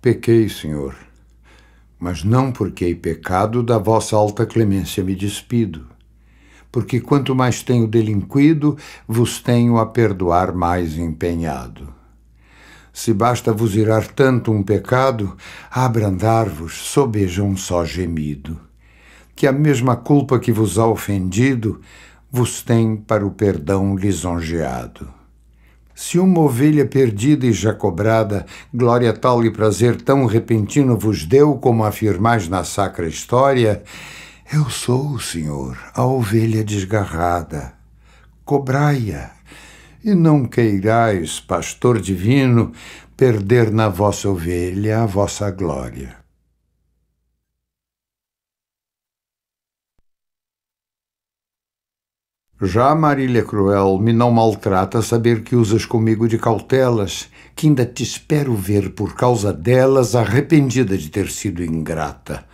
Pequei, Senhor, mas não porque hei pecado, da vossa alta clemência me despido. Porque quanto mais tenho delinquido, vos tenho a perdoar mais empenhado. Se basta vos irar tanto um pecado, a abrandar-vos sobeja um só gemido. Que a mesma culpa que vos há ofendido, vos tem para o perdão lisonjeado. Se uma ovelha perdida e já cobrada, glória tal e prazer tão repentino vos deu, como afirmais na sacra história, eu sou, Senhor, a ovelha desgarrada. Cobrai-a, e não queirais, pastor divino, perder na vossa ovelha a vossa glória. Já, Marília cruel, me não maltrata saber que usas comigo de cautelas, que ainda te espero ver por causa delas arrependida de ter sido ingrata.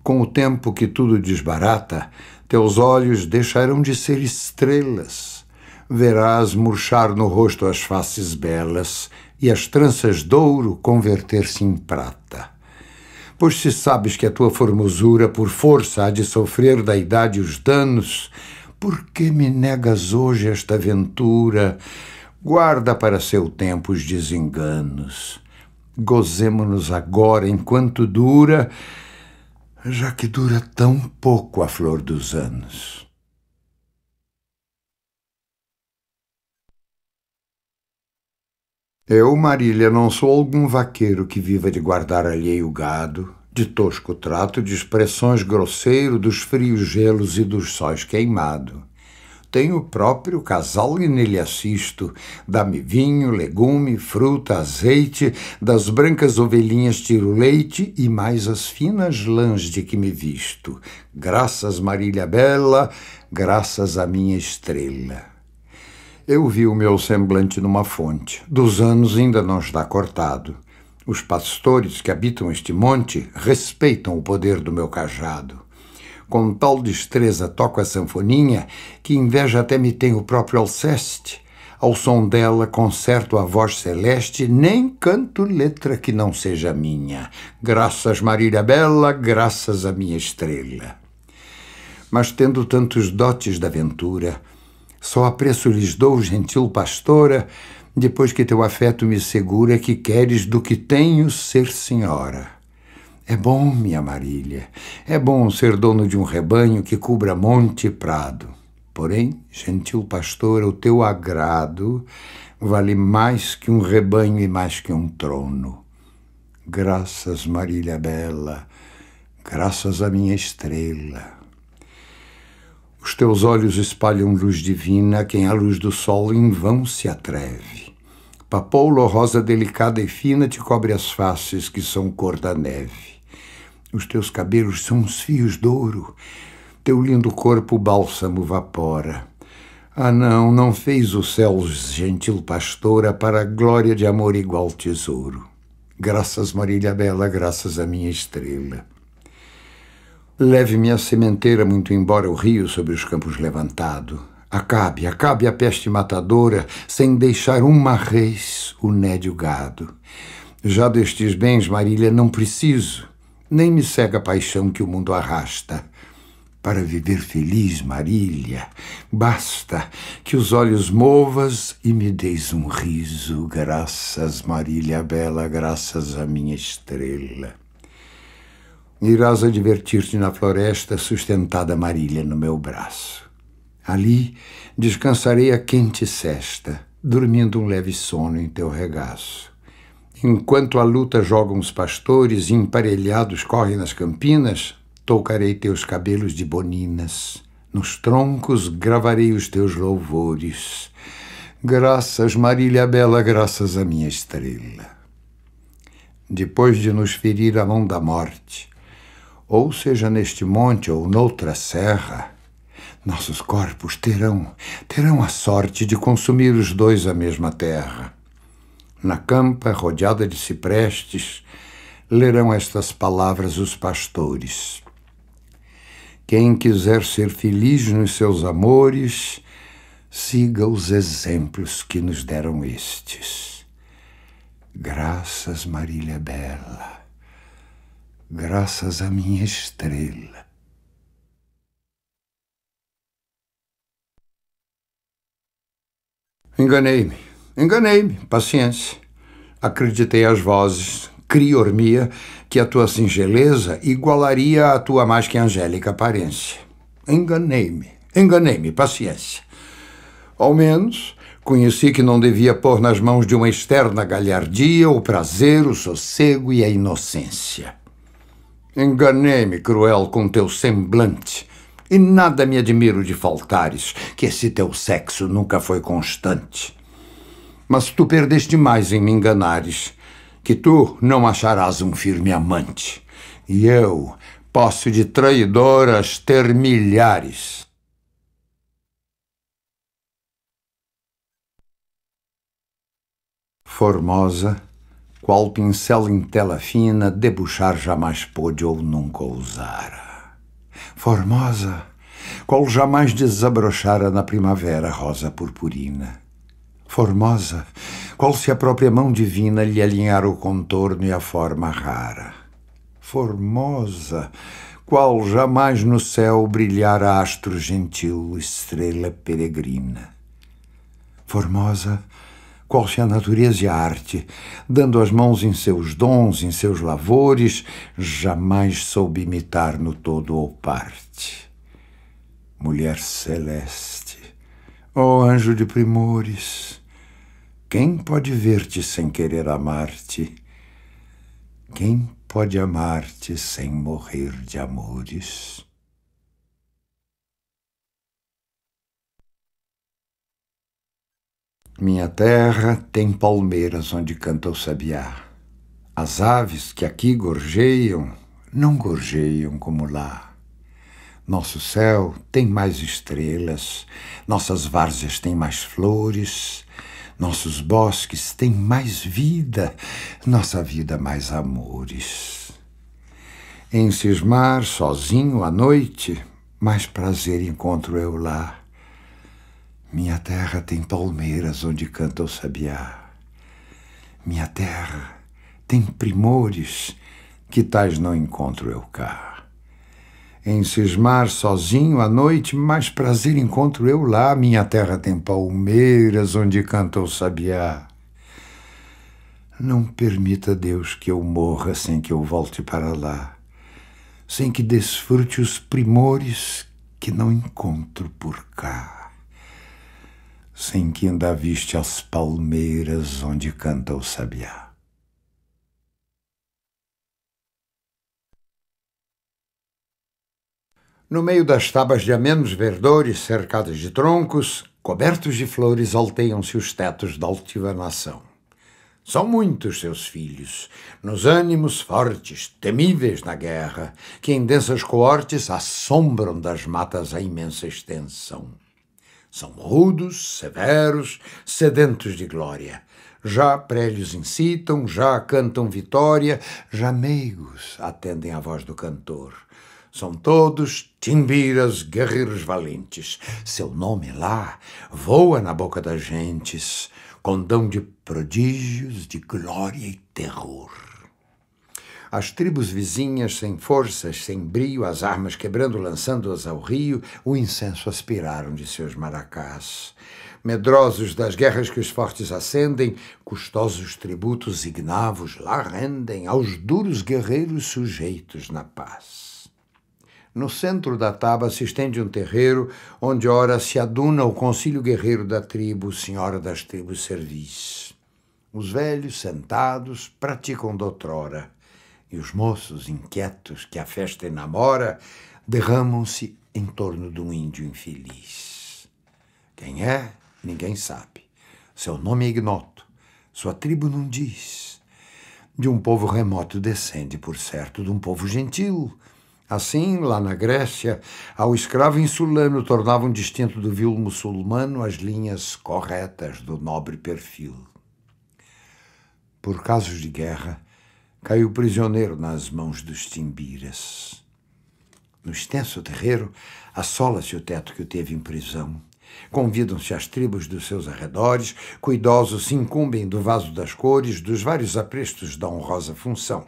Com o tempo que tudo desbarata, teus olhos deixarão de ser estrelas. Verás murchar no rosto as faces belas e as tranças de ouro converter-se em prata. Pois se sabes que a tua formosura por força há de sofrer da idade os danos, por que me negas hoje esta ventura? Guarda para seu tempo os desenganos. Gozemo-nos agora enquanto dura, já que dura tão pouco a flor dos anos. Eu, Marília, não sou algum vaqueiro que viva de guardar alheio gado, de tosco trato, de expressões grosseiro, dos frios gelos e dos sóis queimado. Tenho o próprio casal e nele assisto. Dá-me vinho, legume, fruta, azeite, das brancas ovelhinhas tiro leite e mais as finas lãs de que me visto. Graças, Marília bela, graças à minha estrela. Eu vi o meu semblante numa fonte, dos anos ainda não está cortado. Os pastores que habitam este monte respeitam o poder do meu cajado. Com tal destreza toco a sanfoninha, que inveja até me tem o próprio Alceste. Ao som dela concerto a voz celeste, nem canto letra que não seja minha. Graças, Marília bela, graças à minha estrela. Mas tendo tantos dotes da ventura, só apreço lhes dou, gentil pastora, depois que teu afeto me segura que queres do que tenho ser senhora. É bom, minha Marília, é bom ser dono de um rebanho que cubra monte e prado. Porém, gentil pastora, o teu agrado vale mais que um rebanho e mais que um trono. Graças, Marília bela, graças à minha estrela. Os teus olhos espalham luz divina, quem à luz do sol em vão se atreve. Papoula, rosa delicada e fina, te cobre as faces que são cor da neve. Os teus cabelos são uns fios de ouro, teu lindo corpo bálsamo vapora. Ah, não fez o céu, gentil pastora, para a glória de amor igual tesouro. Graças, Marília bela, graças à minha estrela. Leve-me à sementeira, muito embora o rio sobre os campos levantado. Acabe a peste matadora, sem deixar uma res o nédio gado. Já destes bens, Marília, não preciso, nem me cega a paixão que o mundo arrasta. Para viver feliz, Marília, basta que os olhos movas e me deis um riso. Graças, Marília bela, graças à minha estrela. Irás a divertir-te na floresta, sustentada, Marília, no meu braço. Ali descansarei a quente sesta, dormindo um leve sono em teu regaço. Enquanto a luta jogam os pastores e emparelhados correm nas campinas, toucarei teus cabelos de boninas. Nos troncos gravarei os teus louvores. Graças, Marília bela, graças à minha estrela. Depois de nos ferir a mão da morte, ou seja neste monte ou noutra serra, nossos corpos terão a sorte de consumir os dois a mesma terra. Na campa, rodeada de ciprestes, lerão estas palavras os pastores. Quem quiser ser feliz nos seus amores, siga os exemplos que nos deram estes. Graças, Marília Bela, graças à minha estrela. Enganei-me, paciência. Acreditei às vozes, crior-mia, que a tua singeleza igualaria a tua mais que angélica aparência. Enganei-me, paciência. Ao menos, conheci que não devia pôr nas mãos de uma externa galhardia o prazer, o sossego e a inocência. Enganei-me, cruel, com teu semblante, e nada me admiro de faltares, que esse teu sexo nunca foi constante. Mas tu perdeste mais em me enganares, que tu não acharás um firme amante, e eu posso de traidoras ter milhares. Formosa, qual pincel em tela fina, debuxar jamais pôde ou nunca ousara. Formosa, qual jamais desabrochara na primavera rosa purpurina. Formosa, qual se a própria mão divina lhe alinhara o contorno e a forma rara. Formosa, qual jamais no céu brilhara astro gentil, estrela peregrina. Formosa, qual se a natureza e a arte, dando as mãos em seus dons, em seus lavores, jamais soube imitar no todo ou parte. Mulher celeste, ó anjo de primores, quem pode ver-te sem querer amar-te? Quem pode amar-te sem morrer de amores? Minha terra tem palmeiras onde canta o sabiá. As aves que aqui gorjeiam, não gorjeiam como lá. Nosso céu tem mais estrelas, nossas várzeas têm mais flores, nossos bosques têm mais vida, nossa vida mais amores. Em cismar sozinho à noite, mais prazer encontro eu lá. Minha terra tem palmeiras onde canta o sabiá. Minha terra tem primores que tais não encontro eu cá. Em cismar sozinho à noite, mais prazer encontro eu lá. Minha terra tem palmeiras onde canta o sabiá. Não permita, Deus, que eu morra sem que eu volte para lá, sem que desfrute os primores que não encontro por cá. Sem que ainda viste as palmeiras onde canta o sabiá. No meio das tabas de amenos verdores, cercadas de troncos, cobertos de flores, alteiam-se os tetos da altiva nação. São muitos seus filhos, nos ânimos fortes, temíveis na guerra, que em densas coortes assombram das matas a imensa extensão. São rudos, severos, sedentos de glória. Já prélios incitam, já cantam vitória, já meigos atendem à voz do cantor. São todos timbiras, guerreiros valentes. Seu nome lá voa na boca das gentes, condão de prodígios, de glória e terror. As tribos vizinhas, sem forças, sem brio, as armas quebrando, lançando-as ao rio, o incenso aspiraram de seus maracás. Medrosos das guerras que os fortes acendem, custosos tributos ignavos lá rendem aos duros guerreiros sujeitos na paz. No centro da taba se estende um terreiro, onde ora se aduna o concílio guerreiro da tribo, senhora das tribos servis. Os velhos, sentados, praticam doutrora, e os moços, inquietos, que a festa enamora, derramam-se em torno de um índio infeliz. Quem é, ninguém sabe. Seu nome é ignoto, sua tribo não diz. De um povo remoto descende, por certo, de um povo gentil. Assim, lá na Grécia, ao escravo insulano tornavam distinto do vil muçulmano as linhas corretas do nobre perfil. Por casos de guerra, caiu prisioneiro nas mãos dos timbiras. No extenso terreiro, assola-se o teto que o teve em prisão, Convidam-se as tribos dos seus arredores, cuidosos se incumbem do vaso das cores, dos vários aprestos da honrosa função.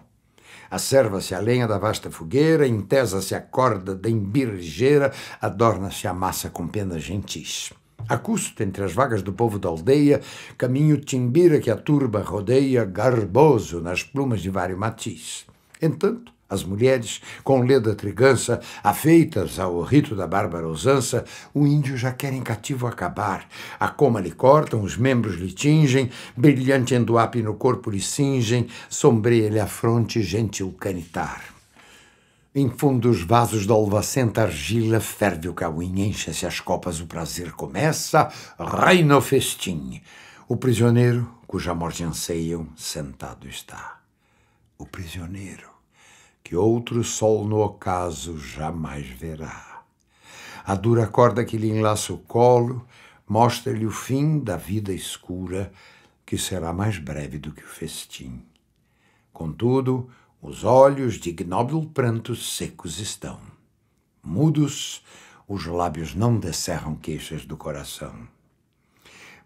Acerva-se a lenha da vasta fogueira, entesa-se a corda da imbira ligeira, adorna-se a massa com penas gentis. A custo, entre as vagas do povo da aldeia, caminho timbira que a turba rodeia, garboso nas plumas de vário matiz. Entanto, as mulheres, com leda trigança, afeitas ao rito da bárbara usança, o índio já quer em cativo acabar. A coma lhe cortam, os membros lhe tingem, brilhante endoape no corpo lhe cingem, sombreia-lhe a fronte gentil canitar. Em fundos vasos da olvacenta argila, ferve o cauim, enche-se as copas, o prazer começa, reina o festim. O prisioneiro, cuja morte anseiam, sentado está. O prisioneiro, que outro sol no ocaso jamais verá. A dura corda que lhe enlaça o colo mostra-lhe o fim da vida escura, que será mais breve do que o festim. Contudo, os olhos de ignóbil pranto secos estão. Mudos, os lábios não descerram queixas do coração.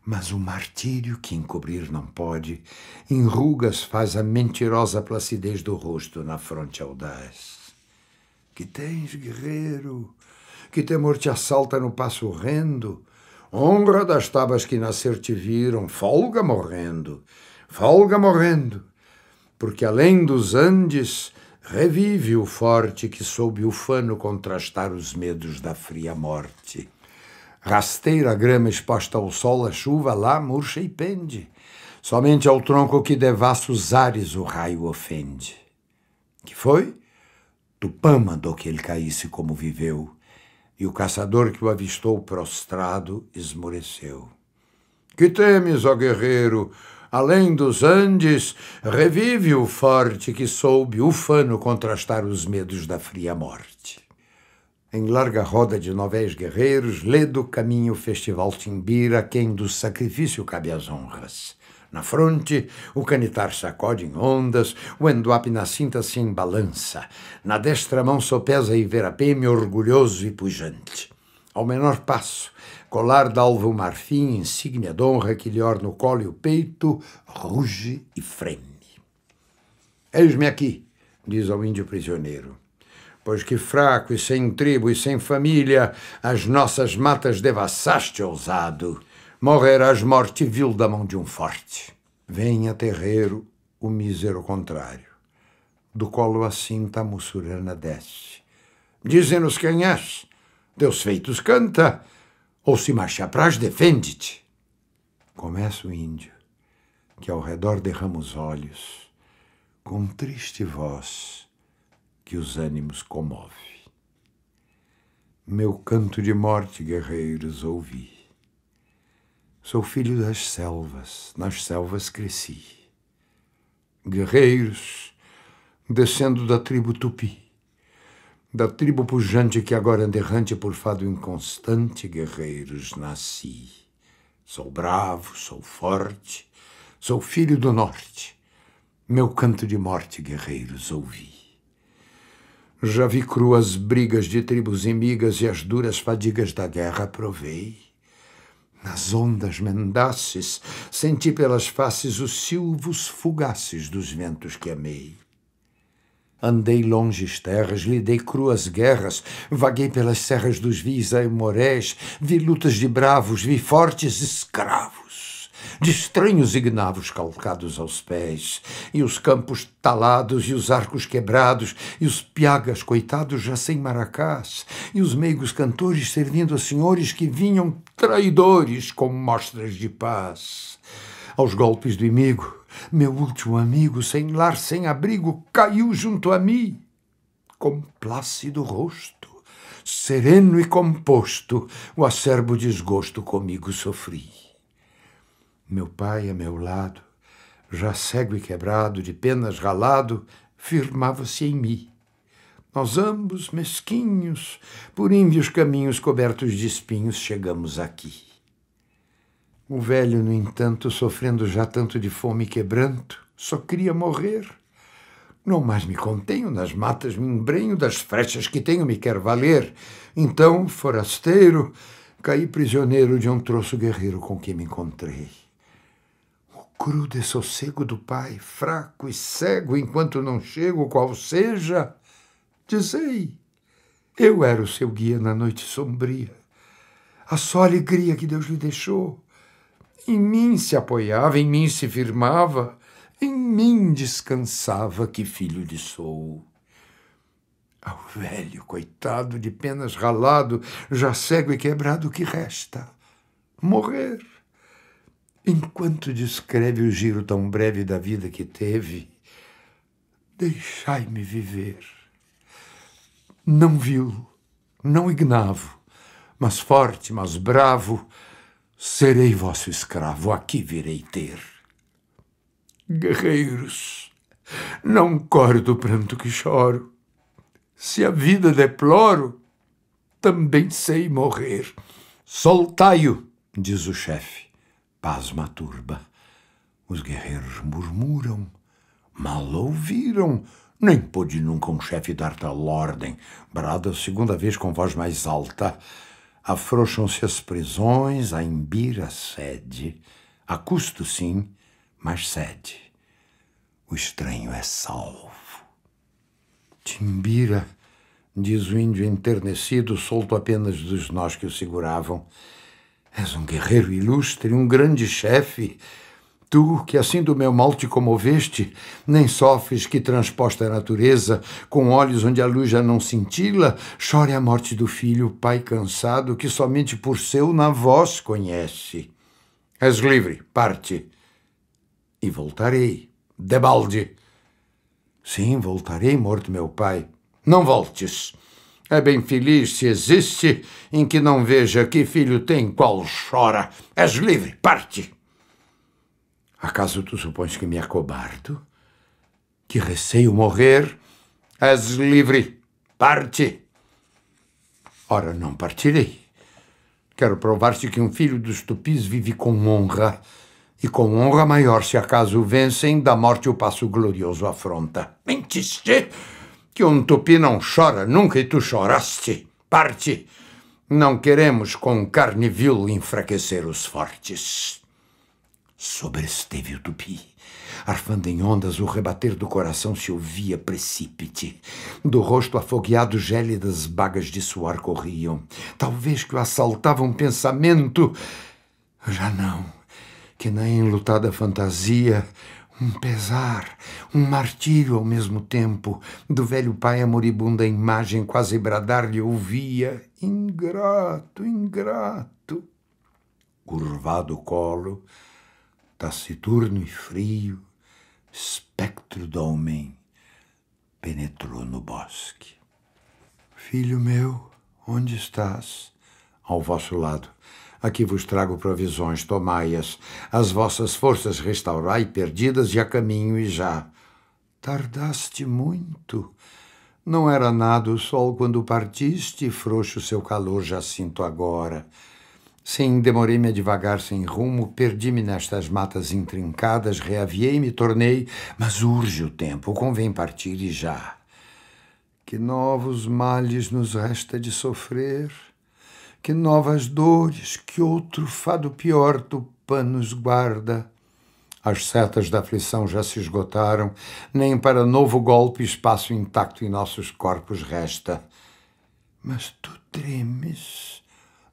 Mas o martírio que encobrir não pode, em rugas faz a mentirosa placidez do rosto na fronte audaz. Que tens, guerreiro? Que temor te assalta no passo horrendo? Honra das tabas que nascer te viram, folga morrendo, porque além dos Andes revive o forte que soube ufano contrastar os medos da fria morte. Rasteira a grama exposta ao sol, a chuva lá murcha e pende. Somente ao tronco que devassa os ares o raio ofende. Que foi? Tupã mandou que ele caísse como viveu, e o caçador que o avistou prostrado esmoreceu. Que temes, ó guerreiro? Além dos Andes, revive o forte que soube ufano contrastar os medos da fria morte. Em larga roda de novéis guerreiros, ledo caminha o festival timbira, quem do sacrifício cabe as honras. Na fronte, o canitar sacode em ondas, o endoape na cinta se embalança. Na destra mão sopesa e verapeme, orgulhoso e pujante. Ao menor passo, colar d'alvo marfim, insígnia d'honra que lhe orna o colo e o peito, ruge e freme. Eis-me aqui, diz ao índio prisioneiro. Pois que fraco e sem tribo e sem família, as nossas matas devassaste, ousado. Morrerás morte vil da mão de um forte. Venha, terreiro, o mísero contrário. Do colo a cinta a mussurana desce. Dize-nos quem és. Teus feitos canta, ou se marcha apraz, defende-te. Começa o índio, que ao redor derrama os olhos, com triste voz, que os ânimos comove. Meu canto de morte, guerreiros, ouvi. Sou filho das selvas, nas selvas cresci. Guerreiros, descendo da tribo Tupi, da tribo pujante que agora anda errante por fado inconstante, guerreiros, nasci. Sou bravo, sou forte, sou filho do norte. Meu canto de morte, guerreiros, ouvi. Já vi cruas brigas de tribos inimigas e as duras fadigas da guerra provei. Nas ondas mendaces senti pelas faces os silvos fugaces dos ventos que amei. Andei longes terras, lidei cruas guerras, vaguei pelas serras dos vis aimorés, vi lutas de bravos, vi fortes escravos, de estranhos ignavos calcados aos pés, e os campos talados, e os arcos quebrados, e os piagas coitados já sem maracás, e os meigos cantores servindo a senhores que vinham traidores com mostras de paz. Aos golpes do inimigo, meu último amigo, sem lar, sem abrigo, caiu junto a mim. Com plácido rosto, sereno e composto, o acerbo desgosto comigo sofri. Meu pai a meu lado, já cego e quebrado, de penas ralado, firmava-se em mim. Nós ambos, mesquinhos, por ínvios caminhos cobertos de espinhos, chegamos aqui. O velho, no entanto, sofrendo já tanto de fome e quebranto, só queria morrer. Não mais me contenho, nas matas me embrenho, das frechas que tenho me quer valer. Então, forasteiro, Caí prisioneiro de um troço guerreiro com quem me encontrei. O cru dessossego do pai, fraco e cego enquanto não chego, qual seja, dizei, eu era o seu guia na noite sombria. A só alegria que Deus lhe deixou. Em mim se apoiava, em mim se firmava, em mim descansava, que filho lhe sou. Ao velho, coitado, de penas ralado, já cego e quebrado, o que resta? Morrer. Enquanto descreve o giro tão breve da vida que teve, deixai-me viver. Não vil, não ignavo, mas forte, mas bravo, serei vosso escravo, aqui virei ter. Guerreiros, não cordo o pranto que choro. Se a vida deploro, também sei morrer. Soltai-o, diz o chefe. Pasma a turba. Os guerreiros murmuram. Mal ouviram. Nem pôde nunca um chefe dar tal ordem. Brada a segunda vez com voz mais alta. Afrouxam-se as prisões, a Imbira cede. A custo, sim, mas cede. O estranho é salvo. Timbira, diz o índio enternecido, solto apenas dos nós que o seguravam. És um guerreiro ilustre, um grande chefe. Tu, que assim do meu mal te comoveste, nem sofres que transposta a natureza, com olhos onde a luz já não cintila, chore a morte do filho, pai cansado, que somente por seu na voz conhece. És livre, parte. E voltarei, debalde. Sim, voltarei, morto meu pai. Não voltes. É bem feliz se existe, em que não veja que filho tem, qual chora. És livre, parte. Acaso tu supões que me acobardo? Que receio morrer? És livre, parte. Ora, não partirei. Quero provar-te que um filho dos tupis vive com honra, e com honra maior, se acaso vencem, da morte o passo glorioso afronta. Mentiste? Que um tupi não chora nunca e tu choraste. Parte. Não queremos com carne vil enfraquecer os fortes. Sobresteve o tupi. Arfando em ondas, o rebater do coração se ouvia precípite. Do rosto afogueado, gélidas bagas de suor corriam. Talvez que o assaltava um pensamento. Já não. Que na enlutada fantasia, um pesar, um martírio ao mesmo tempo, do velho pai a moribunda imagem quase bradar-lhe ouvia, ingrato, ingrato. Curvado o colo, taciturno e frio, espectro do homem penetrou no bosque. Filho meu, onde estás? Ao vosso lado. Aqui vos trago provisões, tomai-as. As vossas forças restaurai perdidas e a caminho e já. Tardaste muito. Não era nada o sol quando partiste, frouxo seu calor já sinto agora. Sim, demorei-me a devagar sem rumo, perdi-me nestas matas intrincadas, reaviei-me, tornei, mas urge o tempo, convém partir e já. Que novos males nos resta de sofrer, que novas dores, que outro fado pior Tupã nos guarda. As setas da aflição já se esgotaram, nem para novo golpe espaço intacto em nossos corpos resta. Mas tu tremes,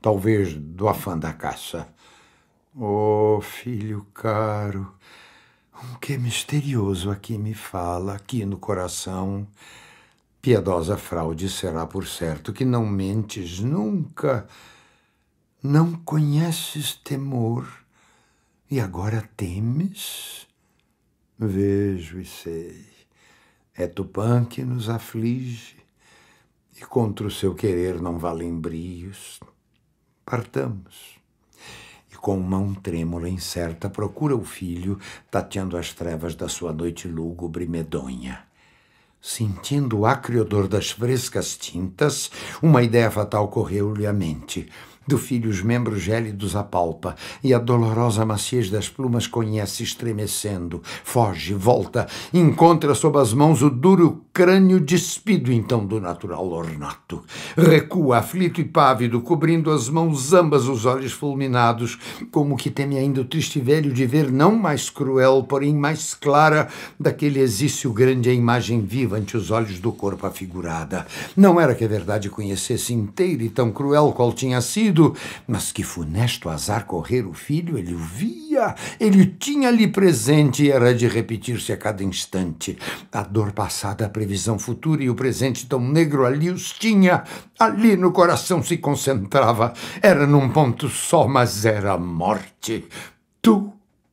talvez do afã da caça. Oh, filho caro, um que misterioso aqui me fala, aqui no coração. Piedosa fraude será por certo que não mentes nunca. Não conheces temor e agora temes? Vejo e sei. É Tupã que nos aflige e contra o seu querer não valem brios. Partamos. E com mão trêmula incerta procura o filho, tateando as trevas da sua noite lúgubre e medonha. Sentindo o acre odor das frescas tintas, uma ideia fatal correu-lhe à mente. Do filho os membros gélidos apalpa, e a dolorosa maciez das plumas conhece estremecendo. Foge, volta, encontra sob as mãos o duro crânio despido então do natural ornato. Recua, aflito e pávido, cobrindo as mãos ambas os olhos fulminados, como que teme ainda o triste velho de ver não mais cruel, porém mais clara, daquele exício grande a imagem viva ante os olhos do corpo afigurada. Não era que a verdade conhecesse inteira e tão cruel qual tinha sido, mas que funesto azar correr o filho, ele o via, ele o tinha ali presente e era de repetir-se a cada instante. A dor passada, a previsão futura e o presente tão negro ali os tinha, ali no coração se concentrava. Era num ponto só, mas era a morte. Tu,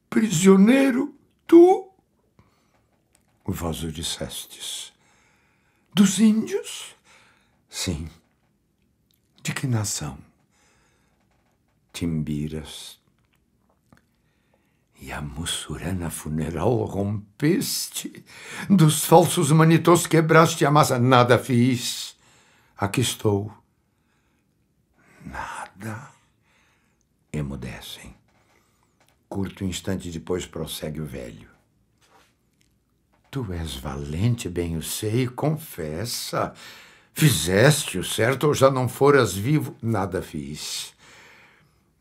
prisioneiro, tu? Vós o dissestes. Dos índios? Sim. De que nação? Timbiras. E a mussurana funeral rompeste? Dos falsos manitôs quebraste a massa? Nada fiz. Aqui estou. Nada. Emudecem. Curto instante depois prossegue o velho. Tu és valente, bem o sei, confessa. Fizeste-o, certo, ou já não foras vivo? Nada fiz.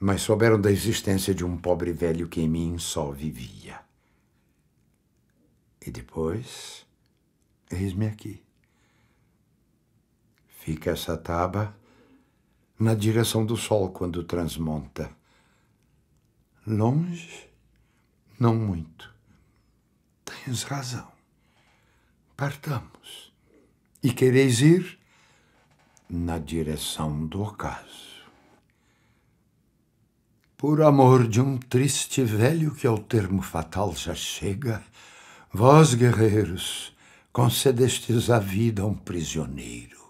Mas souberam da existência de um pobre velho que em mim só vivia. E depois, eis-me aqui. Fica essa taba na direção do sol quando transmonta. Longe, não muito. Tens razão. Partamos. E quereis ir? Na direção do ocaso. Por amor de um triste velho que ao termo fatal já chega, vós, guerreiros, concedestes a vida a um prisioneiro.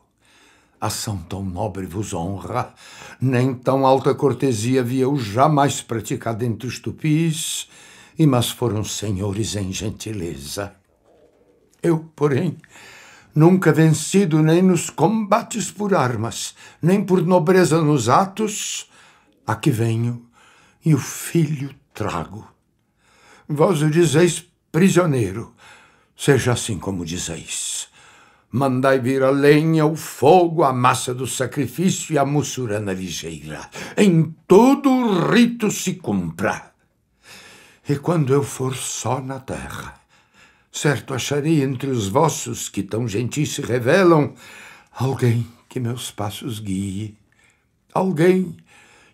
Ação tão nobre vos honra, nem tão alta cortesia havia eu jamais praticado entre os tupis, e mas foram senhores em gentileza. Eu, porém, nunca vencido nem nos combates por armas, nem por nobreza nos atos, aqui venho e o filho trago. Vós o dizeis prisioneiro, seja assim como dizeis. Mandai vir a lenha, o fogo, a massa do sacrifício e a mussurana ligeira. Em todo o rito se cumpra. E quando eu for só na terra, certo acharei entre os vossos que tão gentis se revelam alguém que meus passos guie, alguém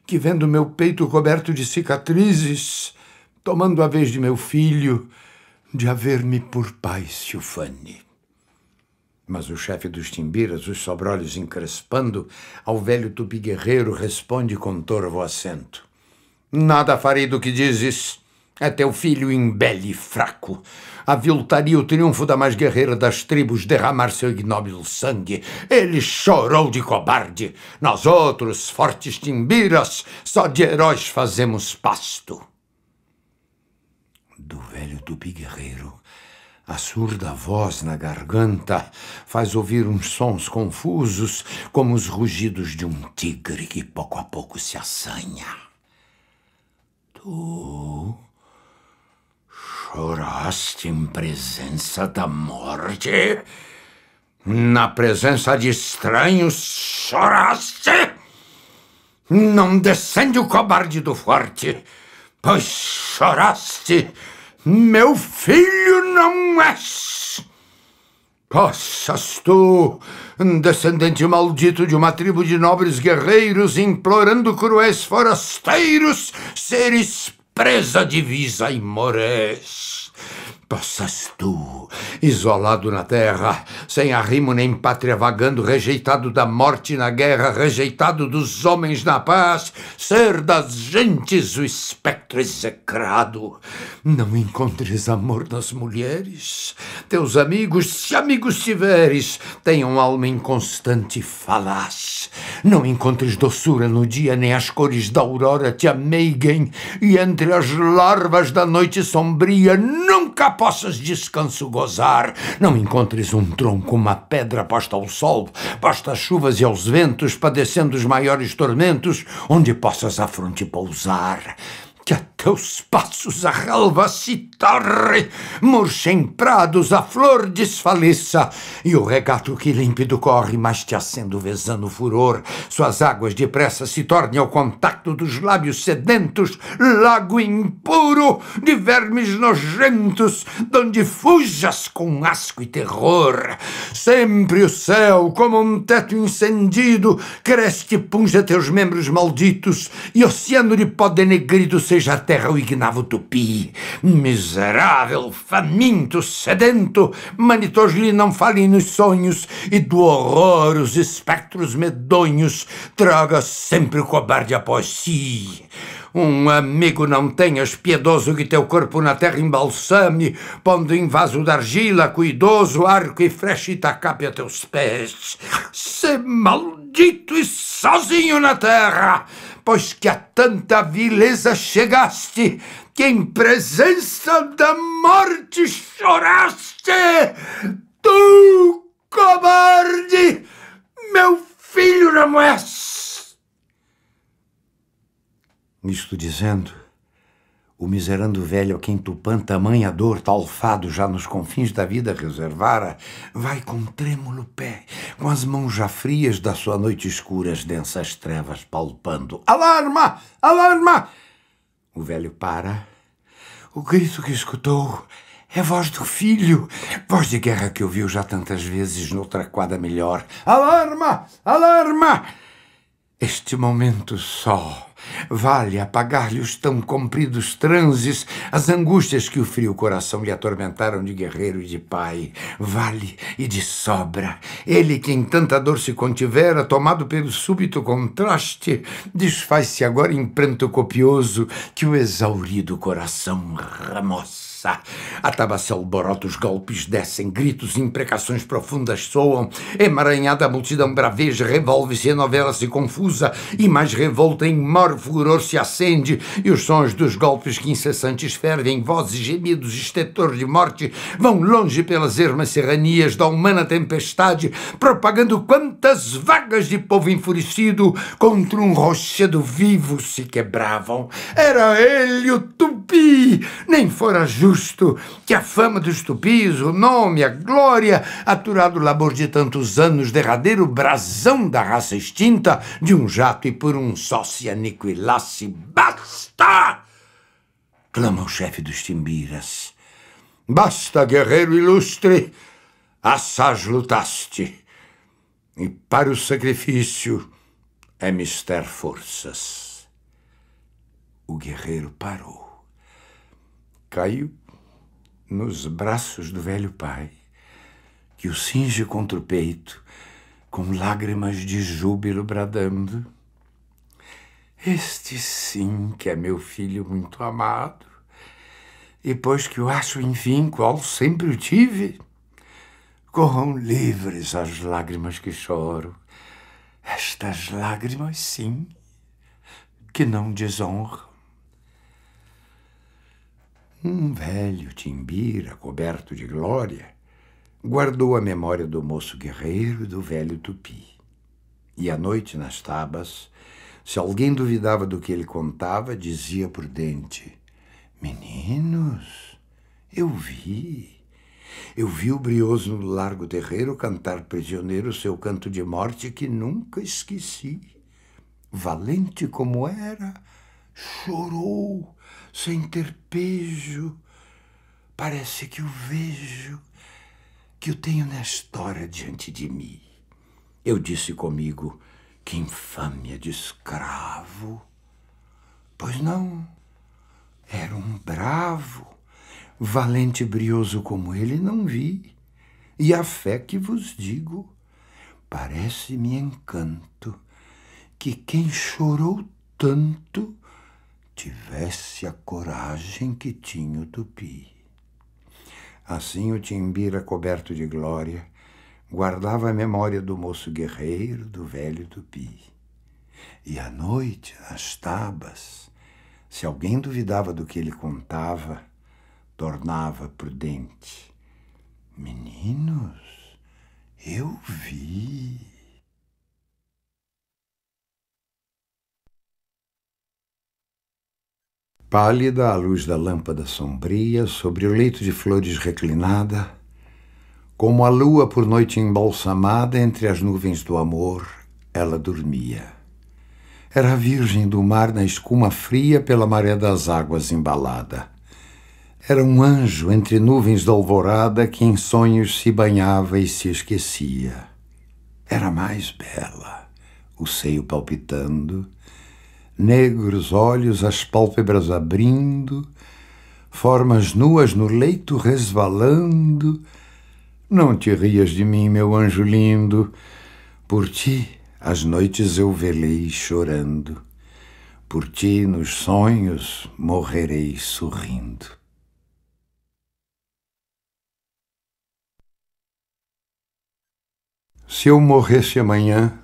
que, vendo meu peito coberto de cicatrizes, tomando a vez de meu filho, de haver-me por pai se ufane. Mas o chefe dos timbiras, os sobrolhos encrespando, ao velho tupi guerreiro responde com torvo acento. Nada farei do que dizes. É teu filho embele e fraco. Aviltaria o triunfo da mais guerreira das tribos derramar seu ignóbil sangue. Ele chorou de cobarde. Nós outros, fortes timbiras, só de heróis fazemos pasto. Do velho tupi guerreiro, a surda voz na garganta faz ouvir uns sons confusos, como os rugidos de um tigre que pouco a pouco se assanha. Tu choraste em presença da morte? Na presença de estranhos choraste? Não descende o cobarde do forte, pois choraste. Meu filho não és. Possas tu, descendente maldito de uma tribo de nobres guerreiros, implorando cruéis forasteiros, seres presa divisa e mores. Possas tu, isolado na terra, sem arrimo nem pátria vagando, rejeitado da morte na guerra, rejeitado dos homens na paz, ser das gentes o espectro execrado. Não encontres amor nas mulheres. Teus amigos, se amigos tiveres, tenham alma inconstante e falaz. Não encontres doçura no dia, nem as cores da aurora te ameiguem, e entre as larvas da noite sombria nunca nunca possas descanso gozar. Não encontres um tronco, uma pedra posta ao sol, posta às chuvas e aos ventos, padecendo os maiores tormentos, onde possas a fronte pousar. Que a teus passos a relva se torre, murcha em prados, a flor desfaleça, e o regato que límpido corre, mas te acendo vezando o furor, suas águas depressa se tornem ao contacto dos lábios sedentos, lago impuro de vermes nojentos, donde fujas com asco e terror. Sempre o céu, como um teto incendido, cresce e punja teus membros malditos, e oceano de pó denegrido seja a terra o ignavo tupi. Miserável, faminto, sedento, manitos lhe não falem nos sonhos, e do horror os espectros medonhos traga sempre o cobarde após si. Um amigo não tenhas piedoso que teu corpo na terra embalsame, pondo em vaso d'argila cuidoso arco e flecha e tacape a teus pés. Sê maldito e sozinho na terra, pois que a tanta vileza chegaste, que em presença da morte choraste. Tu, cobarde, meu filho não és. Nisto dizendo, o miserando velho a quem Tupã tamanha dor, talfado já nos confins da vida reservara, vai com trêmulo pé, com as mãos já frias da sua noite escura as densas trevas palpando. Alarma! Alarma! O velho para. O grito que escutou é voz do filho, voz de guerra que ouviu já tantas vezes noutra quadra melhor. Alarma! Alarma! Este momento só vale apagar-lhe os tão compridos transes, as angústias que o frio coração lhe atormentaram de guerreiro e de pai. Vale e de sobra. Ele que em tanta dor se contivera, tomado pelo súbito contraste, desfaz-se agora em pranto copioso que o exaurido coração remoça. Atabaça alborota, os golpes descem, gritos e imprecações profundas soam, emaranhada a multidão braveja, revolve-se, ennovela-se confusa, e mais revolta em maior furor se acende, e os sons dos golpes que incessantes fervem, vozes, gemidos, estetor de morte, vão longe pelas ermas serranias da humana tempestade, propagando quantas vagas de povo enfurecido contra um rochedo vivo se quebravam. Era ele, o Tupi, nem fora justo que a fama dos tupis, o nome, a glória, aturado labor de tantos anos, derradeiro brasão da raça extinta, de um jato e por um só se aniquilasse. Basta! Clama o chefe dos timbiras. Basta, guerreiro ilustre, assaz lutaste, e para o sacrifício é mister forças. O guerreiro parou. Caiu nos braços do velho pai, que o cinge contra o peito, com lágrimas de júbilo bradando. Este sim que é meu filho muito amado, e pois que o acho, enfim, qual sempre o tive, corram livres as lágrimas que choro, estas lágrimas, sim, que não desonram. Um velho timbira, coberto de glória, guardou a memória do moço guerreiro e do velho tupi. E à noite, nas tabas, se alguém duvidava do que ele contava, dizia prudente: meninos, eu vi o brioso no largo terreiro cantar prisioneiro seu canto de morte que nunca esqueci. Valente como era, chorou sem ter pejo. Parece que o vejo, que o tenho na história diante de mim. Eu disse comigo: que infâmia de escravo. Pois não, era um bravo, valente e brioso como ele não vi. E a fé que vos digo, parece-me encanto que quem chorou tanto tivesse a coragem que tinha o tupi. Assim o timbira, coberto de glória, guardava a memória do moço guerreiro, do velho tupi. E à noite, nas tabas, se alguém duvidava do que ele contava, tornava prudente. Meninos, eu vi. Pálida à luz da lâmpada sombria, sobre o leito de flores reclinada, como a lua por noite embalsamada entre as nuvens do amor, ela dormia. Era a virgem do mar na escuma fria pela maré das águas embalada. Era um anjo entre nuvens da alvorada que em sonhos se banhava e se esquecia. Era mais bela, o seio palpitando, negros olhos, as pálpebras abrindo, formas nuas no leito resvalando. Não te rias de mim, meu anjo lindo, por ti as noites eu velei chorando, por ti nos sonhos morrerei sorrindo. Se eu morresse amanhã,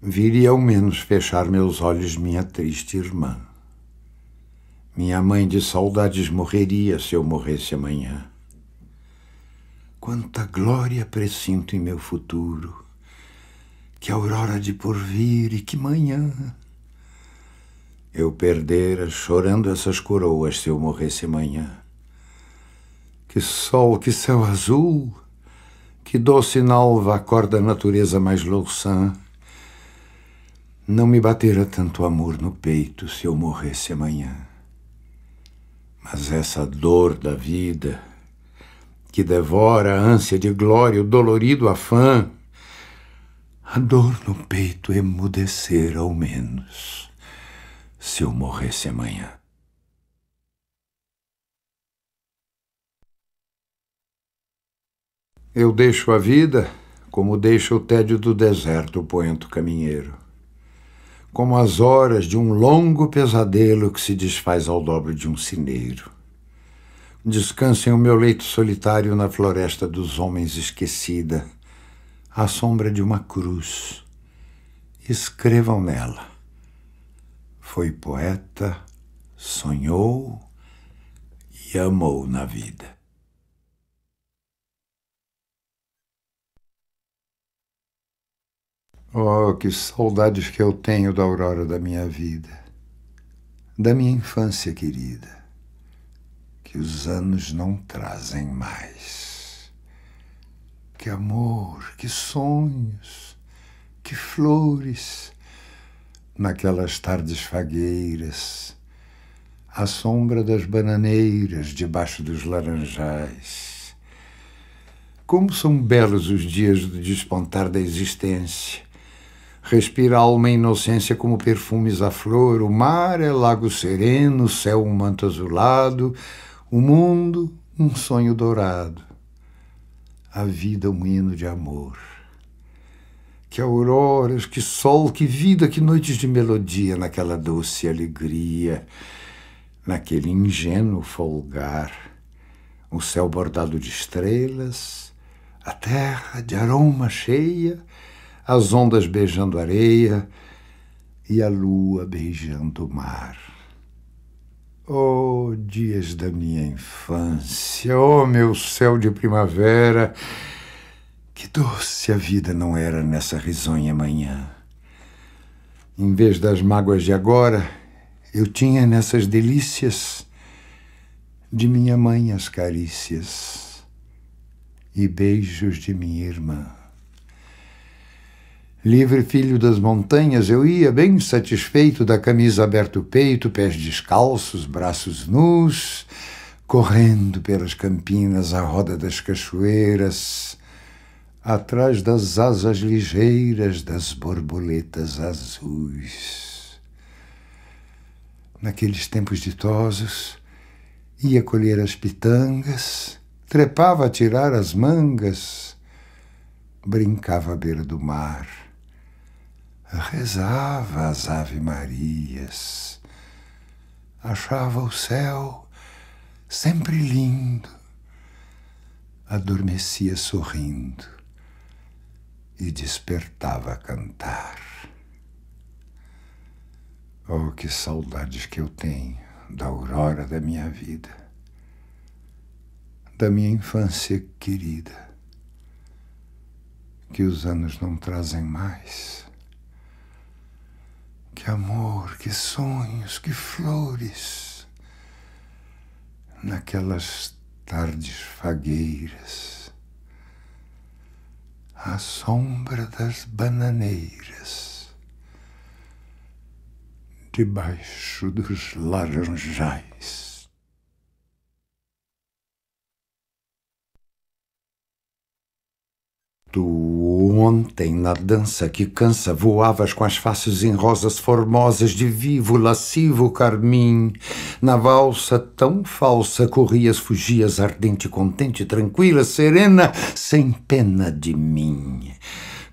viria ao menos fechar meus olhos minha triste irmã. Minha mãe de saudades morreria se eu morresse amanhã. Quanta glória presinto em meu futuro, que aurora de porvir e que manhã. Eu perdera chorando essas coroas se eu morresse amanhã. Que sol, que céu azul, que doce nalva acorda a natureza mais louçã. Não me batera tanto amor no peito se eu morresse amanhã. Mas essa dor da vida, que devora a ânsia de glória, o dolorido afã, a dor no peito emudecer ao menos se eu morresse amanhã. Eu deixo a vida como deixa o tédio do deserto o poento caminheiro, como as horas de um longo pesadelo que se desfaz ao dobro de um cineiro. Descanso em o meu leito solitário na floresta dos homens esquecida, à sombra de uma cruz. Escrevam nela. Foi poeta, sonhou e amou na vida. Oh, que saudades que eu tenho da aurora da minha vida, da minha infância querida, que os anos não trazem mais. Que amor, que sonhos, que flores, naquelas tardes fagueiras, à sombra das bananeiras, debaixo dos laranjais. Como são belos os dias do despontar da existência. Respira a alma a inocência como perfumes à flor, o mar é lago sereno, o céu um manto azulado, o mundo um sonho dourado, a vida um hino de amor. Que auroras, que sol, que vida, que noites de melodia naquela doce alegria, naquele ingênuo folgar, o céu bordado de estrelas, a terra de aroma cheia, as ondas beijando a areia e a lua beijando o mar. Oh, dias da minha infância, oh, meu céu de primavera, que doce a vida não era nessa risonha manhã. Em vez das mágoas de agora, eu tinha nessas delícias de minha mãe as carícias e beijos de minha irmã. Livre filho das montanhas, eu ia bem satisfeito, da camisa aberta o peito, pés descalços, braços nus, correndo pelas campinas à roda das cachoeiras, atrás das asas ligeiras das borboletas azuis. Naqueles tempos ditosos, ia colher as pitangas, trepava a tirar as mangas, brincava à beira do mar, rezava as ave-marias, achava o céu sempre lindo, adormecia sorrindo e despertava a cantar. Oh, que saudades que eu tenho da aurora da minha vida, da minha infância querida, que os anos não trazem mais. Que amor, que sonhos, que flores, naquelas tardes fagueiras, à sombra das bananeiras, debaixo dos laranjais. Tu ontem, na dança que cansa, voavas com as faces em rosas formosas de vivo, lascivo carmim. Na valsa tão falsa corrias, fugias, ardente, contente, tranquila, serena, sem pena de mim.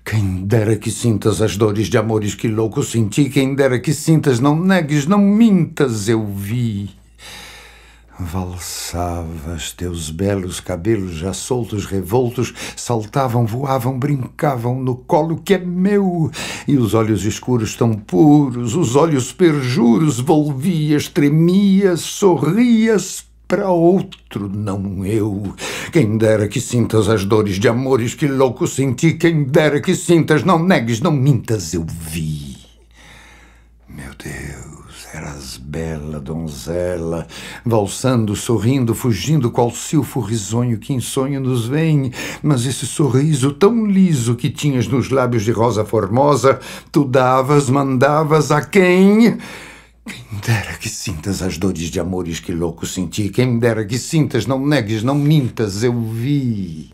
Quem dera que sintas as dores de amores que louco senti, quem dera que sintas, não negues, não mintas, eu vi. Valsavas, teus belos cabelos já soltos, revoltos, saltavam, voavam, brincavam no colo que é meu, e os olhos escuros tão puros, os olhos perjuros, volvias, tremias, sorrias para outro, não eu. Quem dera que sintas as dores de amores que louco senti, quem dera que sintas, não negues, não mintas, eu vi. Meu Deus, eras bela donzela, valsando, sorrindo, fugindo, qual silfo risonho que em sonho nos vem. Mas esse sorriso tão liso que tinhas nos lábios de rosa formosa, tu davas, mandavas a quem? Quem dera que sintas as dores de amores que louco senti, quem dera que sintas, não negues, não mintas, eu vi.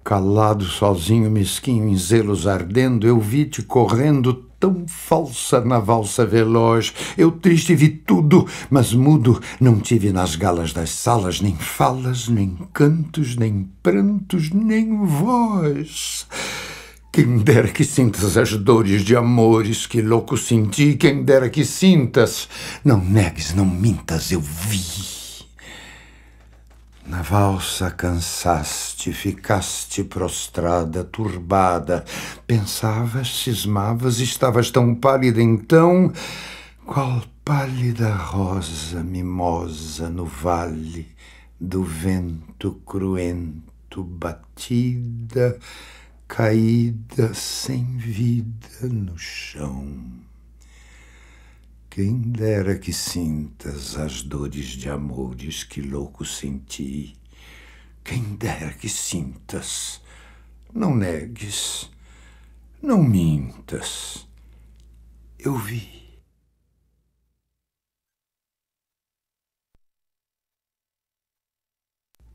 Calado, sozinho, mesquinho, em zelos ardendo, eu vi-te correndo tão falsa na valsa veloz. Eu triste vi tudo, mas mudo não tive nas galas das salas, nem falas, nem cantos, nem prantos, nem voz. Quem dera que sintas as dores de amores que louco senti, quem dera que sintas, não negues, não mintas, eu vi. Na valsa cansaste, ficaste prostrada, turbada, pensavas, cismavas, estavas tão pálida então, qual pálida rosa mimosa no vale do vento cruento, batida, caída sem vida no chão. Quem dera que sintas as dores de amores que louco senti. Quem dera que sintas, não negues, não mintas, eu vi.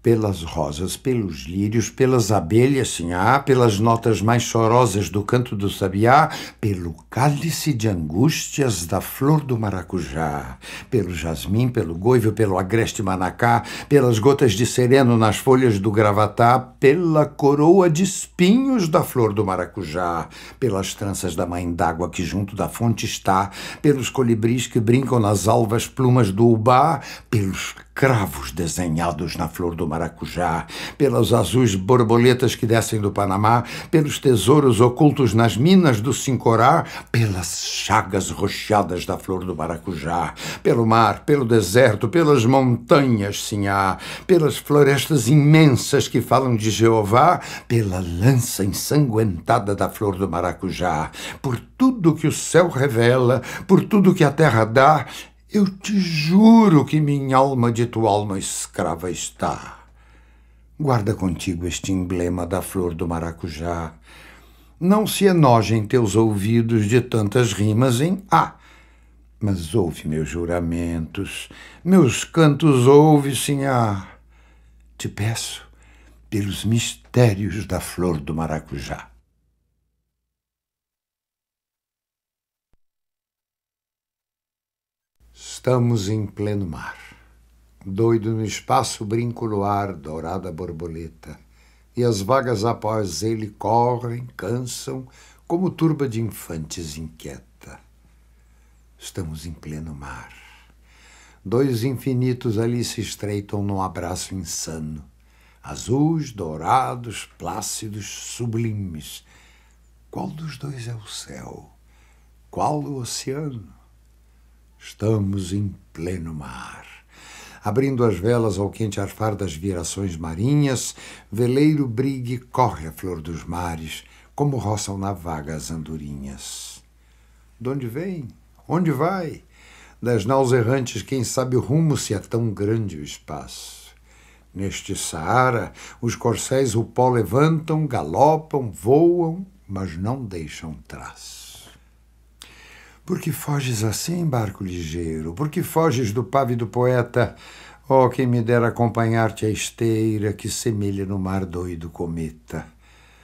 Pelas rosas, pelos lírios, pelas abelhas, sinhá, pelas notas mais chorosas do canto do sabiá, pelo cálice de angústias da flor do maracujá, pelo jasmim, pelo goivo, pelo agreste manacá, pelas gotas de sereno nas folhas do gravatá, pela coroa de espinhos da flor do maracujá, pelas tranças da mãe d'água que junto da fonte está, pelos colibris que brincam nas alvas plumas do ubá, pelos cravos desenhados na flor do maracujá, pelas azuis borboletas que descem do Panamá, pelos tesouros ocultos nas minas do Sincorá, pelas chagas rocheadas da flor do maracujá, pelo mar, pelo deserto, pelas montanhas, sinhá, pelas florestas imensas que falam de Jeová, pela lança ensanguentada da flor do maracujá, por tudo que o céu revela, por tudo que a terra dá, eu te juro que minha alma de tua alma escrava está. Guarda contigo este emblema da flor do maracujá. Não se enojem teus ouvidos de tantas rimas em A. Mas ouve meus juramentos, meus cantos ouve, sinhá. Te peço pelos mistérios da flor do maracujá. Estamos em pleno mar. Doido no espaço brinca o luar, dourada borboleta. E as vagas após ele correm, cansam, como turba de infantes inquieta. Estamos em pleno mar. Dois infinitos ali se estreitam num abraço insano. Azuis, dourados, plácidos, sublimes. Qual dos dois é o céu? Qual o oceano? Estamos em pleno mar. abrindo as velas ao quente arfar das virações marinhas, veleiro brigue corre a flor dos mares, como roçam na vaga as andorinhas. D'onde vem? Onde vai? Das naus errantes quem sabe o rumo, se é tão grande o espaço. Neste Saara, os corcéis o pó levantam, galopam, voam, mas não deixam traço. Por que foges assim, barco ligeiro? Por que foges do pávido poeta? Oh, quem me dera acompanhar-te a esteira que semelha no mar doido cometa.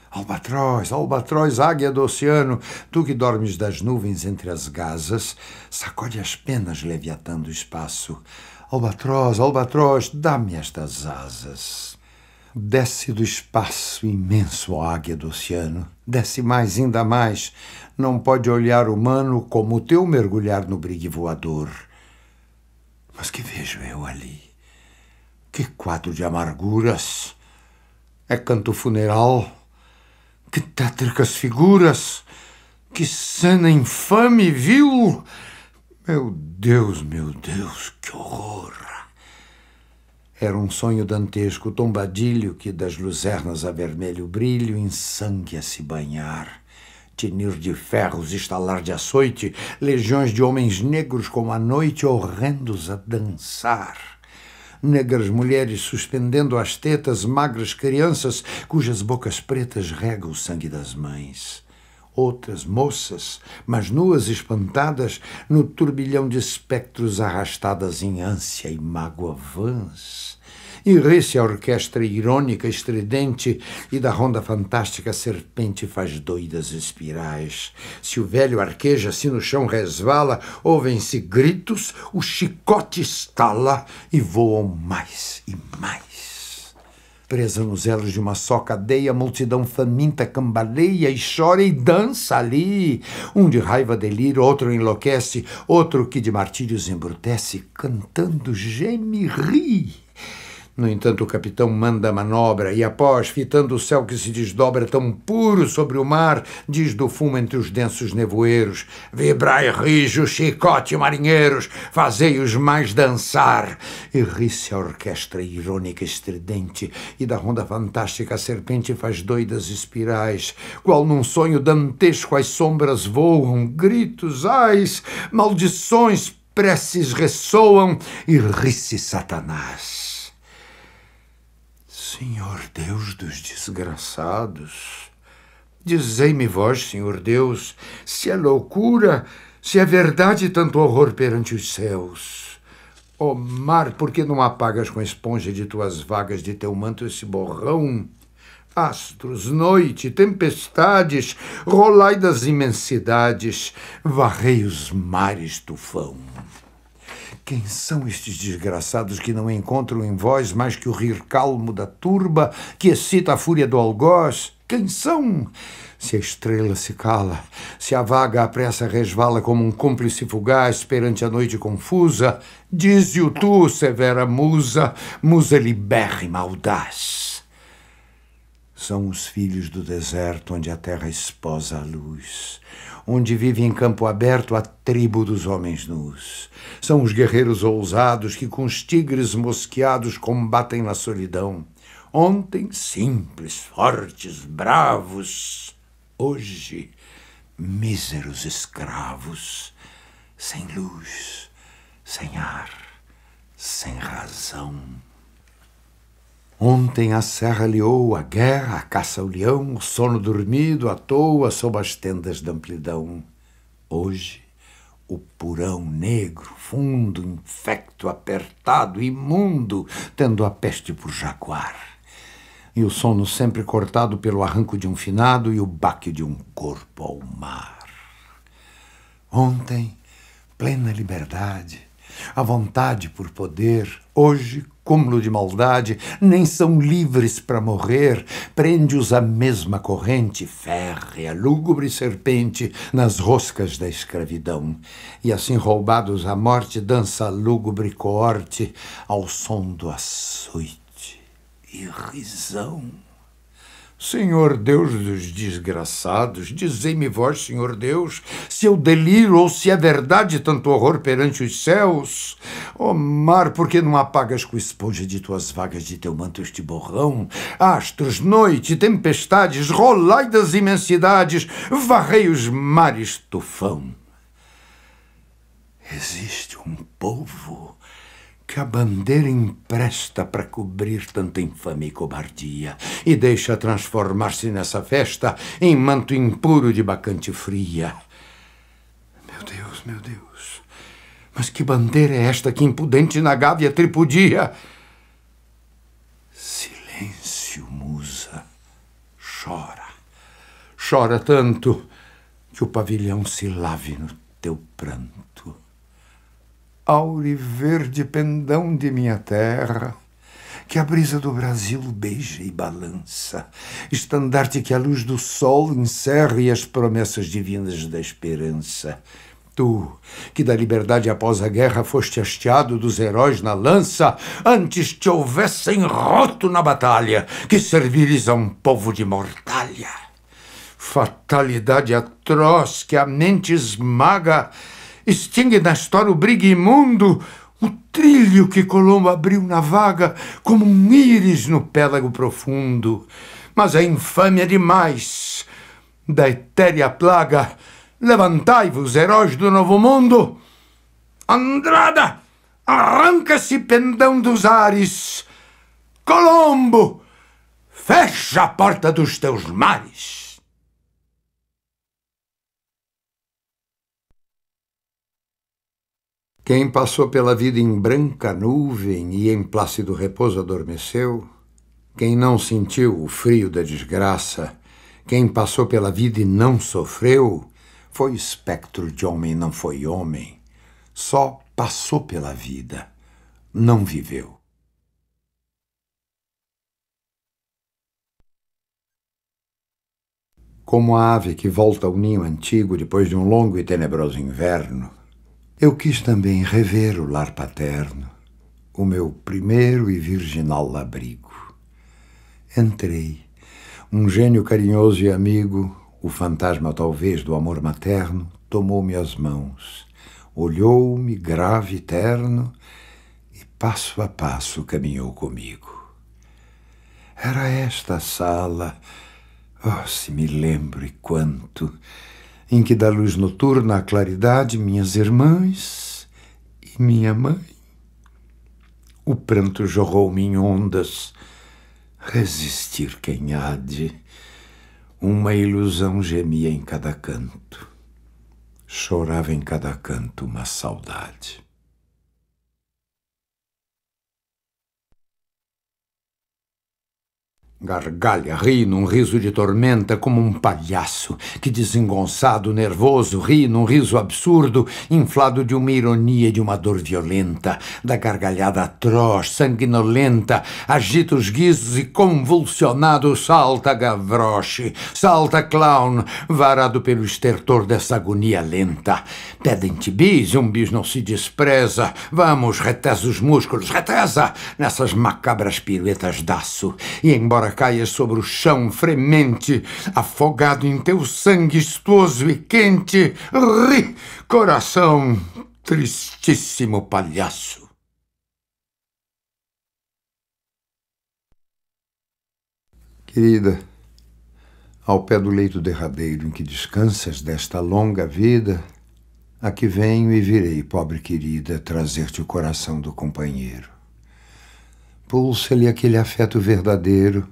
Albatroz, albatroz, águia do oceano, tu que dormes das nuvens entre as gazas, sacode as penas leviatando o espaço. Albatroz, albatroz, dá-me estas asas. Desce do espaço imenso, ó águia do oceano, desce mais, ainda mais. Não pode olhar humano como o teu mergulhar no brigue voador. Mas que vejo eu ali? Que quadro de amarguras! É canto funeral? Que tétricas figuras! Que cena infame, vil! Meu Deus, que horror! Era um sonho dantesco, tombadilho, que das luzernas a vermelho brilho em sangue a se banhar. Tinir de ferros, estalar de açoite, legiões de homens negros como a noite, horrendos a dançar. Negras mulheres suspendendo as tetas, magras crianças, cujas bocas pretas regam o sangue das mães. Outras moças, mas nuas espantadas, no turbilhão de espectros arrastadas em ânsia e mágoa vãs. E ri-se a orquestra irônica, estridente, e da ronda fantástica a serpente faz doidas espirais. Se o velho arqueja, se no chão resvala, ouvem-se gritos, o chicote estala e voam mais e mais. Presa nos elos de uma só cadeia, a multidão faminta cambaleia e chora e dança ali. Um de raiva delira, outro enlouquece, outro que de martírios embrutece, cantando geme e ri. No entanto, o capitão manda a manobra e, após, fitando o céu que se desdobra tão puro sobre o mar, diz do fumo entre os densos nevoeiros: vibrai rijo, chicote, marinheiros, fazei-os mais dançar. E ri-se a orquestra irônica estridente, e da ronda fantástica a serpente faz doidas espirais. Qual num sonho dantesco as sombras voam, gritos, ais, maldições, preces ressoam, e ri-se Satanás. Senhor Deus dos desgraçados, dizei-me vós, Senhor Deus, se é loucura, se é verdade tanto horror perante os céus. Ó mar, por que não apagas com a esponja de tuas vagas de teu manto esse borrão? Astros, noite, tempestades, rolai das imensidades, varrei os mares, tufão. Quem são estes desgraçados que não encontram em vós mais que o rir calmo da turba que excita a fúria do algoz? Quem são? Se a estrela se cala, se a vaga à pressa resvala como um cúmplice fugaz perante a noite confusa, dize-o tu, severa musa, musa libérrima, audaz. São os filhos do deserto onde a terra esposa a luz, onde vive em campo aberto a tribo dos homens nus. São os guerreiros ousados que com os tigres mosqueados combatem na solidão. Ontem simples, fortes, bravos. Hoje míseros escravos, sem luz, sem ar, sem razão. Ontem a serra liou, a guerra, a caça ao leão, o sono dormido à toa sob as tendas da amplidão. Hoje, o purão negro, fundo, infecto, apertado, imundo, tendo a peste por jaguar. E o sono sempre cortado pelo arranco de um finado e o baque de um corpo ao mar. Ontem, plena liberdade, a vontade por poder. Hoje, cúmulo de maldade, nem são livres para morrer, prende-os a mesma corrente férrea, lúgubre serpente, nas roscas da escravidão. E assim roubados à morte, dança a lúgubre coorte ao som do açoite e risão. Senhor Deus dos desgraçados, dizei-me vós, Senhor Deus, se eu deliro ou se é verdade tanto horror perante os céus. Ó mar, por que não apagas com esponja de tuas vagas de teu manto este borrão? Astros, noite, tempestades, rolai das imensidades, varrei os mares, tufão. Existe um povo que a bandeira empresta para cobrir tanta infâmia e cobardia, e deixa transformar-se nessa festa em manto impuro de bacante fria. Meu Deus, mas que bandeira é esta que impudente na gávea tripudia? Silêncio, musa, chora tanto que o pavilhão se lave no teu pranto. Auriverde pendão de minha terra, que a brisa do Brasil beija e balança, estandarte que a luz do sol encerra e as promessas divinas da esperança. Tu, que da liberdade após a guerra foste hasteado dos heróis na lança, antes te houvessem roto na batalha, que servires a um povo de mortalha. Fatalidade atroz que a mente esmaga, extingue na história o brigue imundo, o trilho que Colombo abriu na vaga, como um íris no pélago profundo. Mas a infâmia é demais. Da etérea plaga, levantai-vos, heróis do novo mundo. Andrada, arranca-se pendão dos ares. Colombo, fecha a porta dos teus mares. Quem passou pela vida em branca nuvem e em plácido repouso adormeceu, quem não sentiu o frio da desgraça, quem passou pela vida e não sofreu, foi espectro de homem, não foi homem, só passou pela vida, não viveu. Como a ave que volta ao ninho antigo depois de um longo e tenebroso inverno, eu quis também rever o lar paterno, o meu primeiro e virginal labrigo. Entrei, um gênio carinhoso e amigo, o fantasma talvez do amor materno, tomou-me as mãos, olhou-me grave e terno e passo a passo caminhou comigo. Era esta a sala, oh, se me lembro e quanto, em que da luz noturna à claridade minhas irmãs e minha mãe. O pranto jorrou-me em ondas, resistir quem há de, uma ilusão gemia em cada canto, chorava em cada canto uma saudade. Gargalha, ri num riso de tormenta como um palhaço que, desengonçado, nervoso, ri num riso absurdo, inflado de uma ironia e de uma dor violenta, da gargalhada atroz, sanguinolenta, agita os guizos e convulsionado salta Gavroche, salta clown, varado pelo estertor dessa agonia lenta. Pedem-te bis, um bis não se despreza, vamos, retesa os músculos, retesa, nessas macabras piruetas d'áço, e embora caias sobre o chão fremente, afogado em teu sangue estuoso e quente, ri, coração, tristíssimo palhaço. Querida, ao pé do leito derradeiro em que descansas desta longa vida, aqui venho e virei, pobre querida, trazer-te o coração do companheiro. Pulsa-lhe aquele afeto verdadeiro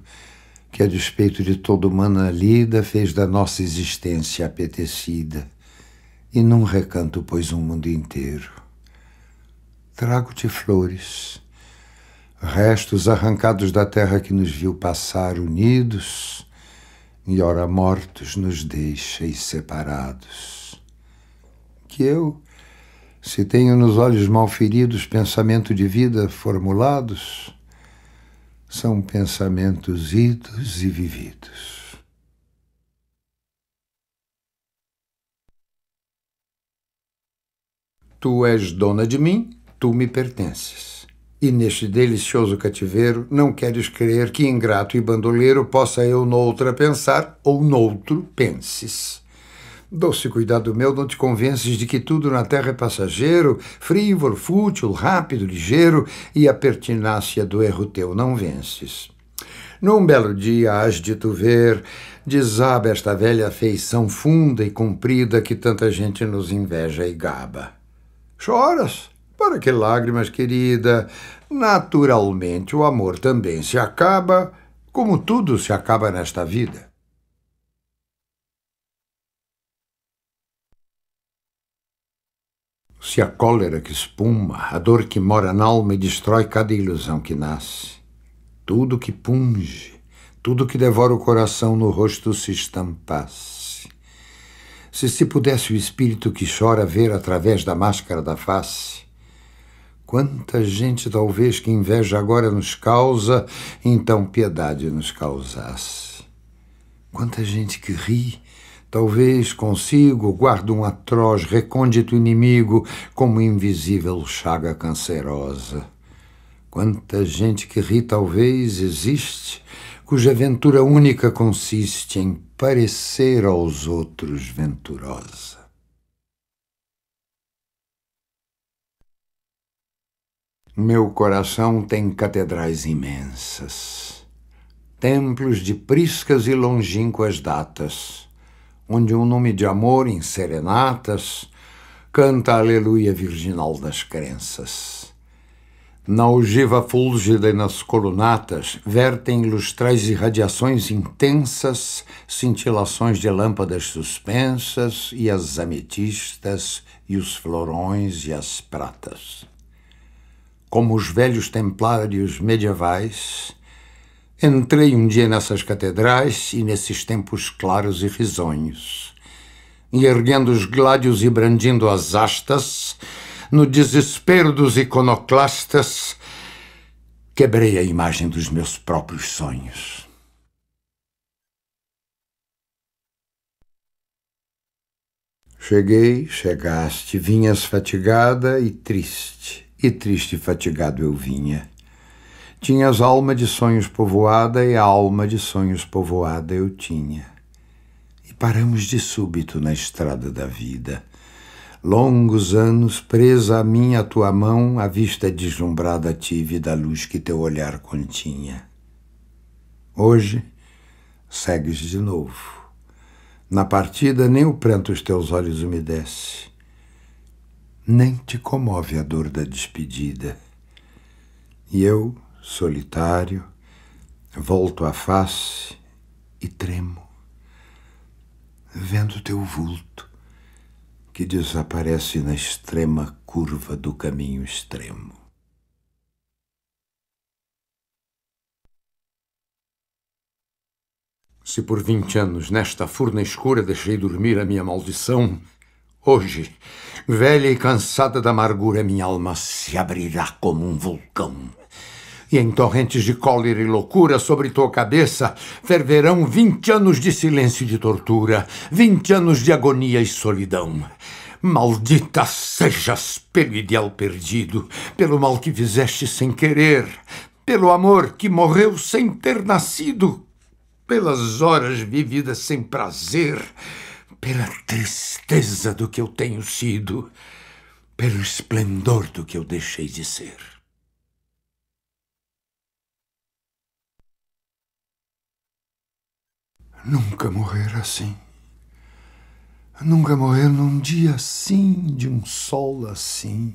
que, a despeito de toda humana lida, fez da nossa existência apetecida, e num recanto pôs um mundo inteiro. Trago-te flores, restos arrancados da terra que nos viu passar unidos, e ora mortos nos deixa e separados. Que eu, se tenho nos olhos mal feridos pensamento de vida formulados, são pensamentos idos e vividos. Tu és dona de mim, tu me pertences. E neste delicioso cativeiro não queres crer que ingrato e bandoleiro possa eu noutra pensar ou noutro penses. Doce cuidado meu, não te convences de que tudo na terra é passageiro, frívolo, fútil, rápido, ligeiro, e a pertinácia do erro teu não vences. Num belo dia hás de tu ver, desaba esta velha feição funda e comprida que tanta gente nos inveja e gaba. Choras? Para que lágrimas, querida? Naturalmente o amor também se acaba, como tudo se acaba nesta vida. Se a cólera que espuma, a dor que mora na alma e destrói cada ilusão que nasce, tudo que punge, tudo que devora o coração no rosto se estampasse. Se pudesse o espírito que chora ver através da máscara da face, quanta gente talvez que inveja agora nos causa, então piedade nos causasse. Quanta gente que ri, talvez consigo guarda um atroz, recôndito inimigo, como invisível chaga cancerosa. Quanta gente que ri, talvez, existe, cuja ventura única consiste em parecer aos outros venturosa. Meu coração tem catedrais imensas, templos de priscas e longínquas datas, onde um nome de amor em serenatas canta a aleluia virginal das crenças. Na ogiva fúlgida e nas colunatas vertem lustrais irradiações intensas, cintilações de lâmpadas suspensas e as ametistas e os florões e as pratas. Como os velhos templários medievais, entrei um dia nessas catedrais e nesses tempos claros e risonhos, e erguendo os gládios e brandindo as hastas, no desespero dos iconoclastas, quebrei a imagem dos meus próprios sonhos. Chegaste, vinhas fatigada e triste e fatigado eu vinha. Tinhas alma de sonhos povoada e a alma de sonhos povoada eu tinha. E paramos de súbito na estrada da vida. Longos anos, presa a mim a tua mão, a vista deslumbrada tive da luz que teu olhar continha. Hoje, segues de novo. Na partida nem o pranto os teus olhos umedece, nem te comove a dor da despedida. E eu, solitário, volto a face e tremo, vendo teu vulto, que desaparece na extrema curva do caminho extremo. Se por 20 anos nesta furna escura deixei dormir a minha maldição, hoje, velha e cansada da amargura, minha alma se abrirá como um vulcão. E em torrentes de cólera e loucura sobre tua cabeça ferverão 20 anos de silêncio e de tortura, 20 anos de agonia e solidão. Maldita sejas pelo ideal perdido, pelo mal que fizeste sem querer, pelo amor que morreu sem ter nascido, pelas horas vividas sem prazer, pela tristeza do que eu tenho sido, pelo esplendor do que eu deixei de ser. Nunca morrer assim. Nunca morrer num dia assim, de um sol assim.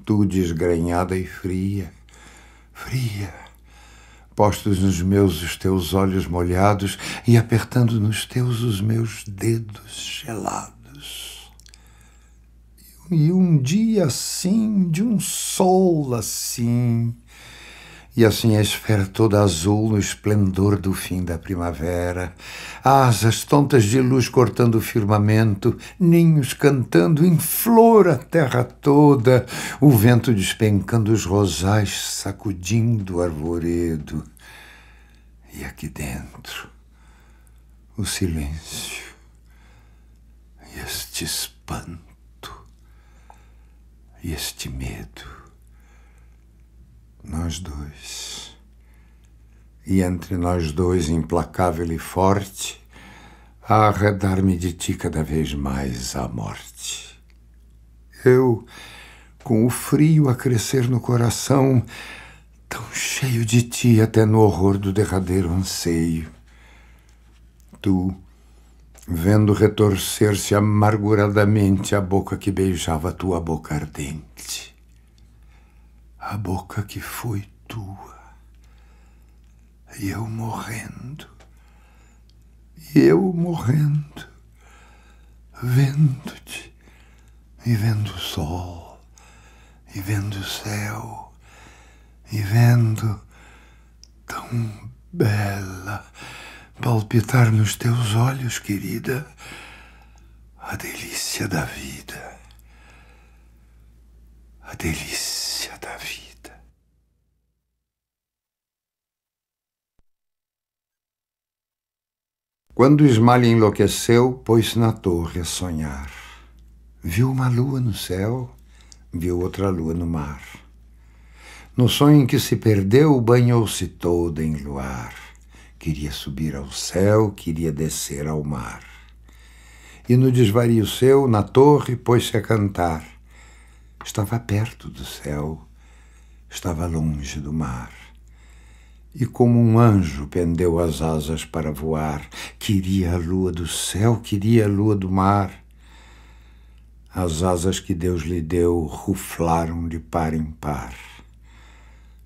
Tu desgrenhada e fria, postos nos meus os teus olhos molhados e apertando nos teus os meus dedos gelados. E um dia assim, de um sol assim, e assim a esfera toda azul no esplendor do fim da primavera, asas tontas de luz cortando o firmamento, ninhos cantando em flor a terra toda, o vento despencando os rosais, sacudindo o arvoredo. E aqui dentro, o silêncio e este espanto e este medo nós dois. E entre nós dois, implacável e forte, a arredar-me de ti cada vez mais a morte. Eu, com o frio a crescer no coração, tão cheio de ti até no horror do derradeiro anseio. Tu, vendo retorcer-se amarguradamente a boca que beijava tua boca ardente. A boca que foi tua. E eu morrendo. Vendo-te, e vendo o sol, e vendo o céu, e vendo tão bela palpitar nos teus olhos, querida, a delícia da vida. A delícia da vida. Quando Ismalha enlouqueceu, pôs-se na torre a sonhar. Viu uma lua no céu, viu outra lua no mar. No sonho em que se perdeu, banhou-se toda em luar. Queria subir ao céu, queria descer ao mar. E no desvario seu, na torre, pôs-se a cantar. Estava perto do céu, estava longe do mar. E como um anjo pendeu as asas para voar. Queria a lua do céu, queria a lua do mar. As asas que Deus lhe deu ruflaram de par em par.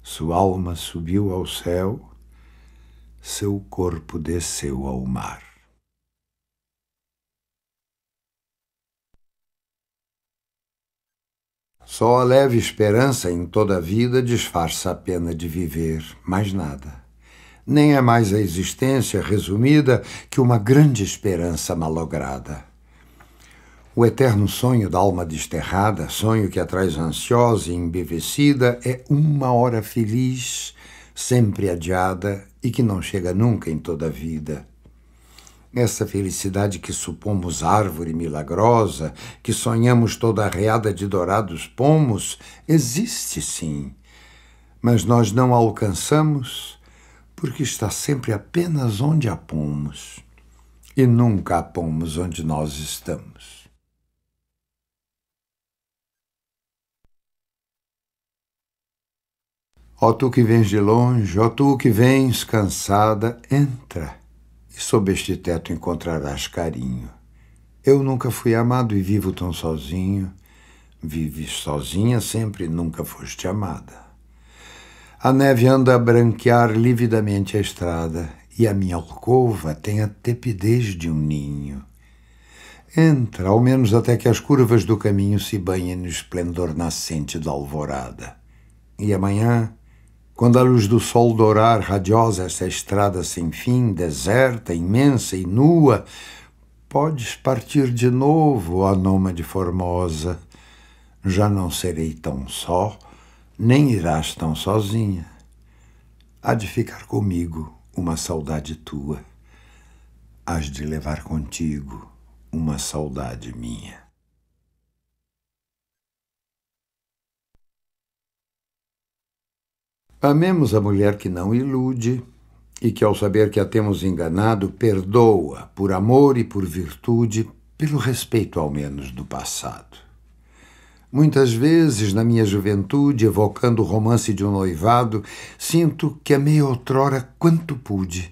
Sua alma subiu ao céu, seu corpo desceu ao mar. Só a leve esperança em toda a vida disfarça a pena de viver, mais nada. Nem é mais a existência resumida que uma grande esperança malograda. O eterno sonho da alma desterrada, sonho que a traz ansiosa e embevecida, é uma hora feliz, sempre adiada e que não chega nunca em toda a vida. Essa felicidade que supomos árvore milagrosa, que sonhamos toda arreada de dourados pomos, existe sim, mas nós não a alcançamos porque está sempre apenas onde a pomos e nunca a pomos onde nós estamos. Ó tu que vens de longe, ó tu que vens cansada, entra. E sob este teto encontrarás carinho. Eu nunca fui amado e vivo tão sozinho. Vives sozinha sempre, nunca foste amada. A neve anda a branquear lividamente a estrada e a minha alcova tem a tepidez de um ninho. Entra, ao menos até que as curvas do caminho se banhem no esplendor nascente da alvorada. E amanhã, quando a luz do sol dourar radiosa essa estrada sem fim, deserta, imensa e nua, podes partir de novo, ó nômade formosa. Já não serei tão só, nem irás tão sozinha. Há de ficar comigo uma saudade tua. Hás de levar contigo uma saudade minha. Amemos a mulher que não ilude e que, ao saber que a temos enganado, perdoa por amor e por virtude, pelo respeito, ao menos, do passado. Muitas vezes, na minha juventude, evocando o romance de um noivado, sinto que amei outrora quanto pude,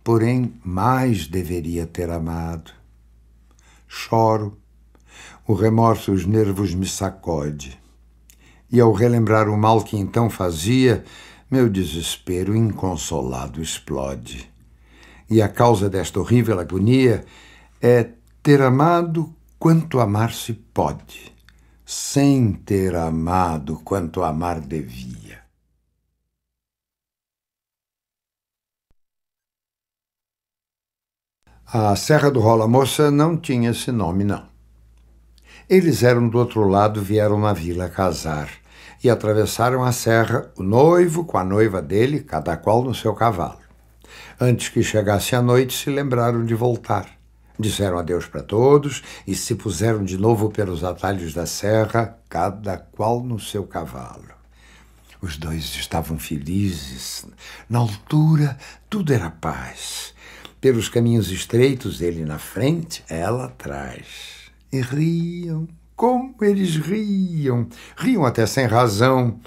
porém mais deveria ter amado. Choro, o remorso os nervos me sacode. E ao relembrar o mal que então fazia, meu desespero inconsolado explode. E a causa desta horrível agonia é ter amado quanto amar se pode, sem ter amado quanto amar devia. A Serra do Rola Moça não tinha esse nome, não. Eles eram do outro lado, vieram na vila casar. E atravessaram a serra, o noivo com a noiva dele, cada qual no seu cavalo. Antes que chegasse a noite, se lembraram de voltar. Disseram adeus para todos e se puseram de novo pelos atalhos da serra, cada qual no seu cavalo. Os dois estavam felizes. Na altura, tudo era paz. Pelos caminhos estreitos, ele na frente, ela atrás. E riam, como eles riam. Riam até sem razão.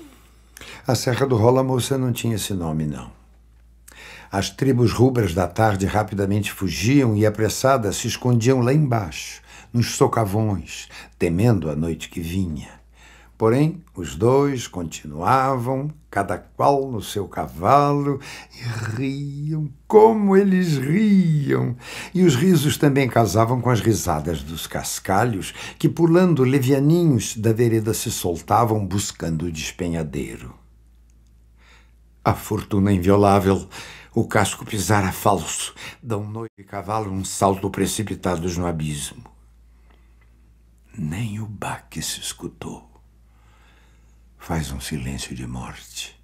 A Serra do Rola Moça não tinha esse nome, não. As tribos rubras da tarde rapidamente fugiam e, apressadas, se escondiam lá embaixo, nos socavões, temendo a noite que vinha. Porém, os dois continuavam, cada qual no seu cavalo, e riam, como eles riam. E os risos também casavam com as risadas dos cascalhos, que, pulando levianinhos da vereda, se soltavam buscando o despenhadeiro. A fortuna inviolável, o casco pisara falso, dão noivo e cavalo um salto precipitados no abismo. Nem o baque se escutou. Faz um silêncio de morte.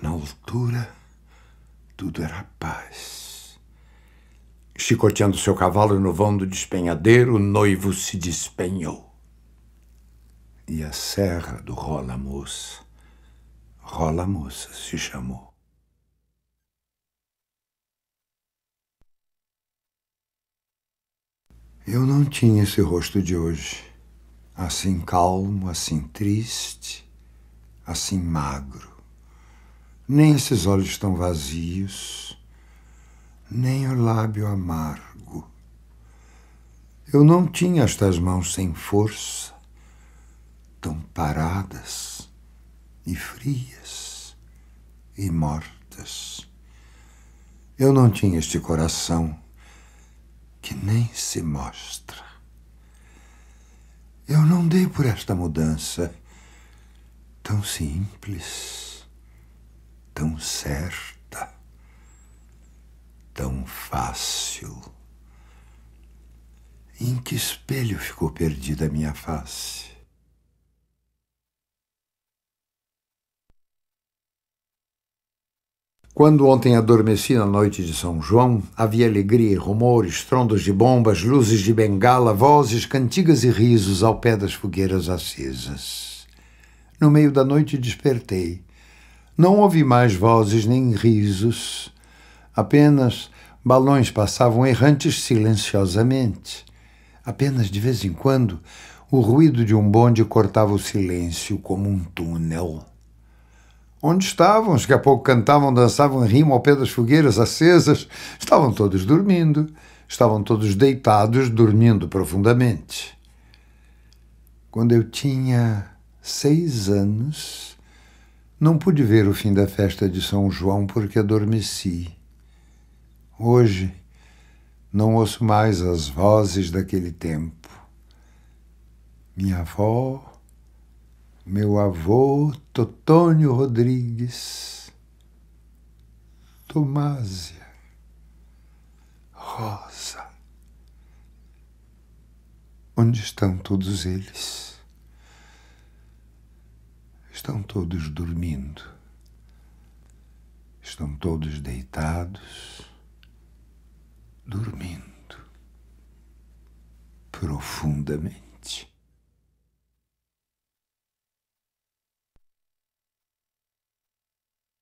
Na altura, tudo era paz. Chicoteando seu cavalo no vão do despenhadeiro, o noivo se despenhou. E a Serra do Rola Moça se chamou. Eu não tinha esse rosto de hoje. Assim calmo, assim triste, assim magro. Nem esses olhos tão vazios, nem o lábio amargo. Eu não tinha estas mãos sem força, tão paradas e frias e mortas. Eu não tinha este coração que nem se mostra. Eu não dei por esta mudança tão simples, tão certa, tão fácil. Em que espelho ficou perdida a minha face? Quando ontem adormeci na noite de São João, havia alegria e rumor, estrondos de bombas, luzes de bengala, vozes, cantigas e risos ao pé das fogueiras acesas. No meio da noite despertei. Não ouvi mais vozes nem risos. Apenas balões passavam errantes silenciosamente. Apenas de vez em quando, o ruído de um bonde cortava o silêncio como um túnel. Onde estavam os que há pouco cantavam, dançavam e riam ao pé das fogueiras acesas? Estavam todos dormindo. Estavam todos deitados, dormindo profundamente. Quando eu tinha 6 anos, não pude ver o fim da festa de São João porque adormeci. Hoje, não ouço mais as vozes daquele tempo. Minha avó, meu avô, Totônio Rodrigues, Tomásia, Rosa. Onde estão todos eles? Estão todos dormindo. Estão todos deitados, dormindo profundamente.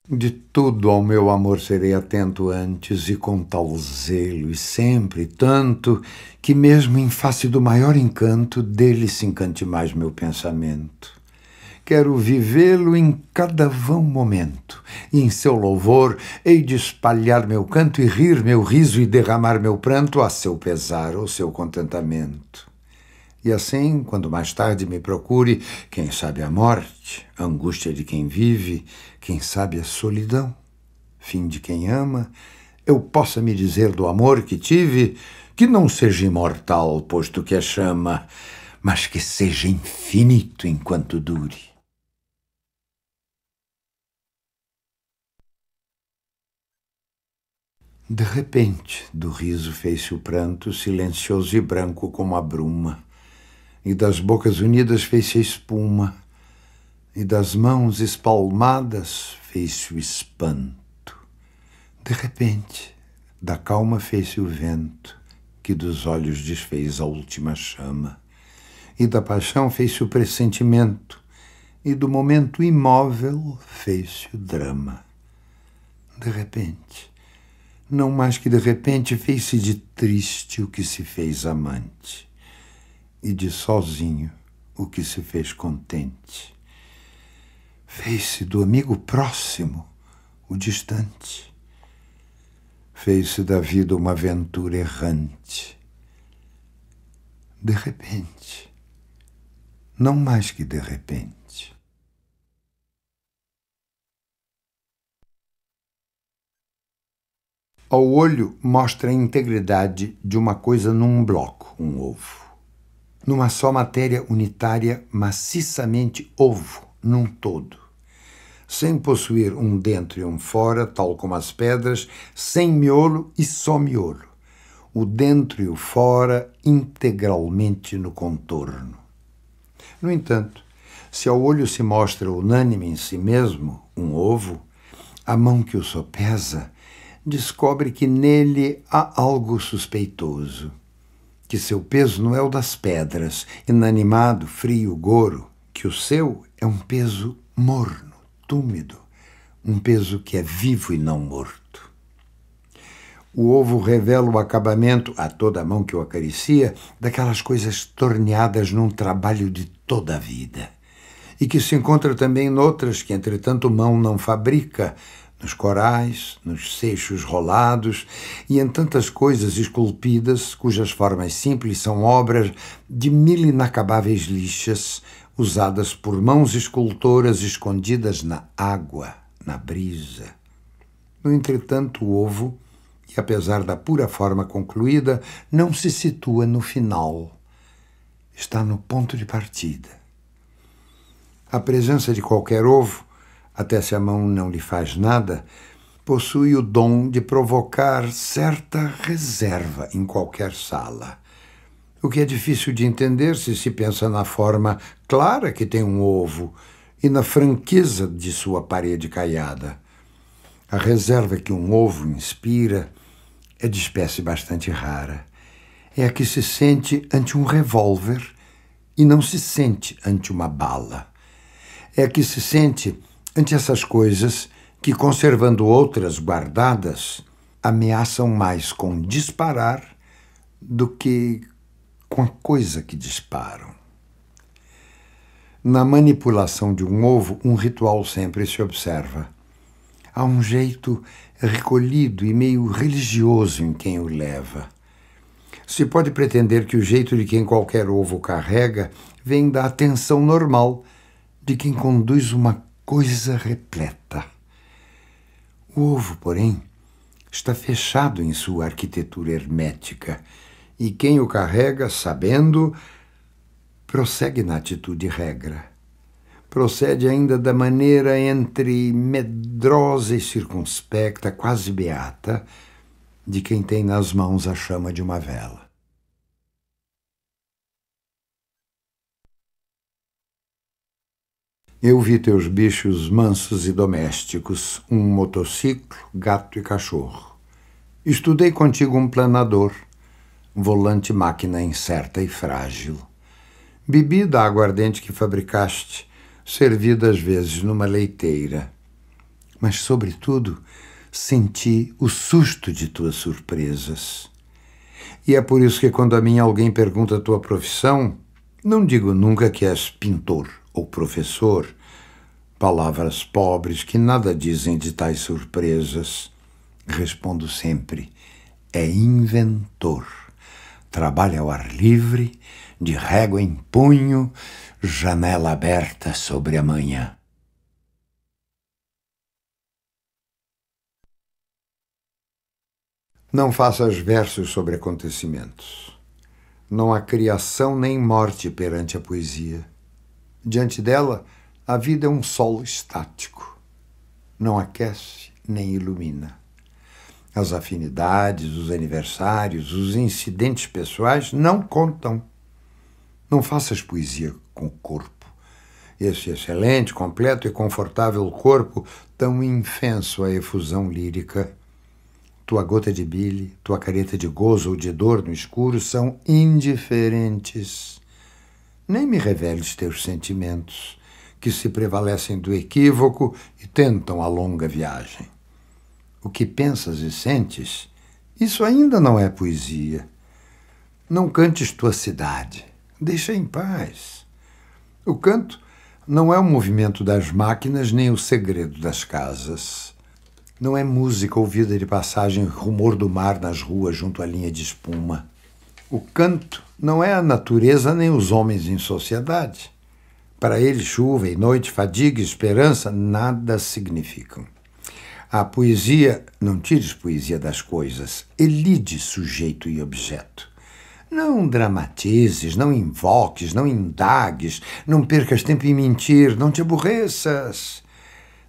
De tudo ao meu amor serei atento antes, e com tal zelo e sempre tanto, que mesmo em face do maior encanto, dele se encante mais meu pensamento. Quero vivê-lo em cada vão momento, e em seu louvor hei de espalhar meu canto e rir meu riso e derramar meu pranto a seu pesar ou seu contentamento. E assim, quando mais tarde me procure, quem sabe a morte, a angústia de quem vive, quem sabe a solidão, fim de quem ama, eu possa me dizer do amor que tive, que não seja imortal, posto que é chama, mas que seja infinito enquanto dure. De repente, do riso fez-se o pranto, silencioso e branco como a bruma, e das bocas unidas fez-se a espuma, e das mãos espalmadas fez-se o espanto. De repente, da calma fez-se o vento, que dos olhos desfez a última chama, e da paixão fez-se o pressentimento, e do momento imóvel fez-se o drama. De repente, não mais que de repente, fez-se de triste o que se fez amante, e de sozinho o que se fez contente. Fez-se do amigo próximo o distante. Fez-se da vida uma aventura errante. De repente, não mais que de repente. Ao olho mostra a integridade de uma coisa num bloco, um ovo. Numa só matéria unitária, maciçamente ovo, num todo. Sem possuir um dentro e um fora, tal como as pedras, sem miolo e só miolo. O dentro e o fora integralmente no contorno. No entanto, se ao olho se mostra unânime em si mesmo, um ovo, a mão que o sopesa descobre que nele há algo suspeitoso, que seu peso não é o das pedras, inanimado, frio, goro, que o seu é um peso morno, túmido, um peso que é vivo e não morto. O ovo revela o acabamento, a toda a mão que o acaricia, daquelas coisas torneadas num trabalho de toda a vida, e que se encontra também noutras que, entretanto, mão não fabrica, nos corais, nos seixos rolados e em tantas coisas esculpidas cujas formas simples são obras de mil inacabáveis lixas usadas por mãos escultoras escondidas na água, na brisa. No entretanto, o ovo, e apesar da pura forma concluída, não se situa no final. Está no ponto de partida. A presença de qualquer ovo, até se a mão não lhe faz nada, possui o dom de provocar certa reserva em qualquer sala. O que é difícil de entender se se pensa na forma clara que tem um ovo e na franqueza de sua parede caiada. A reserva que um ovo inspira é de espécie bastante rara. É a que se sente ante um revólver e não se sente ante uma bala. É a que se sente ante essas coisas que, conservando outras guardadas, ameaçam mais com disparar do que com a coisa que disparam. Na manipulação de um ovo, um ritual sempre se observa. Há um jeito recolhido e meio religioso em quem o leva. Se pode pretender que o jeito de quem qualquer ovo carrega vem da atenção normal de quem conduz uma coisa repleta. O ovo, porém, está fechado em sua arquitetura hermética, e quem o carrega, sabendo, prossegue na atitude regra. Procede ainda da maneira entre medrosa e circunspecta, quase beata, de quem tem nas mãos a chama de uma vela. Eu vi teus bichos mansos e domésticos, um motociclo, gato e cachorro. Estudei contigo um planador, volante máquina incerta e frágil. Bebi da aguardente que fabricaste, servida às vezes numa leiteira. Mas, sobretudo, senti o susto de tuas surpresas. E é por isso que quando a mim alguém pergunta a tua profissão, não digo nunca que és pintor ou professor, palavras pobres que nada dizem de tais surpresas. Respondo sempre, é inventor. Trabalha ao ar livre, de régua em punho, janela aberta sobre a manhã. Não faças versos sobre acontecimentos. Não há criação nem morte perante a poesia. Diante dela, a vida é um sol estático. Não aquece nem ilumina. As afinidades, os aniversários, os incidentes pessoais não contam. Não faças poesia com o corpo. Esse excelente, completo e confortável corpo, tão infenso à efusão lírica. Tua gota de bile, tua careta de gozo ou de dor no escuro são indiferentes. Nem me reveles teus sentimentos, que se prevalecem do equívoco e tentam a longa viagem. O que pensas e sentes, isso ainda não é poesia. Não cantes tua cidade, deixa em paz. O canto não é o movimento das máquinas nem o segredo das casas. Não é música ouvida de passagem, rumor do mar nas ruas junto à linha de espuma. O canto não é a natureza nem os homens em sociedade. Para ele, chuva e noite, fadiga e esperança nada significam. A poesia, não tires poesia das coisas, elide sujeito e objeto. Não dramatizes, não invoques, não indagues, não percas tempo em mentir, não te aborreças.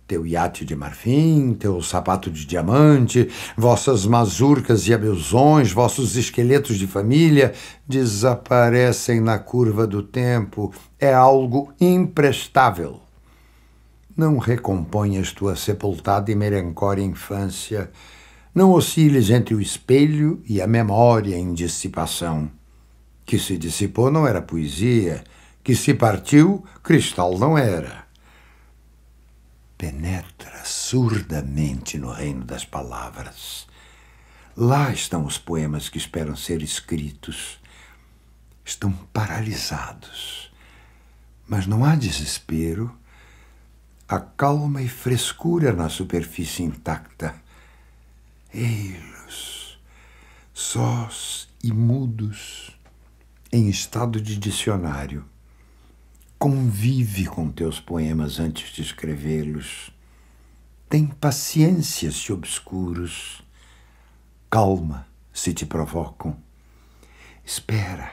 Teu iate de marfim, teu sapato de diamante, vossas mazurcas e abusões, vossos esqueletos de família desaparecem na curva do tempo. É algo imprestável. Não recomponhas tua sepultada e melancória infância. Não osciles entre o espelho e a memória em dissipação. Que se dissipou não era poesia, que se partiu, cristal não era. Penetra surdamente no reino das palavras. Lá estão os poemas que esperam ser escritos. Estão paralisados. Mas não há desespero. Há calma e frescura na superfície intacta. Ei-los, sós e mudos, em estado de dicionário. Convive com teus poemas antes de escrevê-los. Tem paciência se obscuros. Calma se te provocam. Espera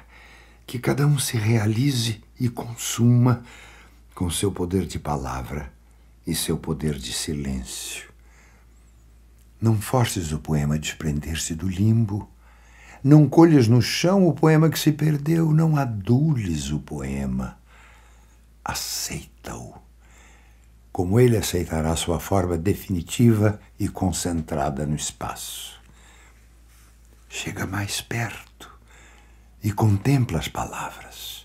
que cada um se realize e consuma com seu poder de palavra e seu poder de silêncio. Não forces o poema a desprender-se do limbo. Não colhas no chão o poema que se perdeu. Não adules o poema. Aceita-o, como ele aceitará sua forma definitiva e concentrada no espaço. Chega mais perto e contempla as palavras.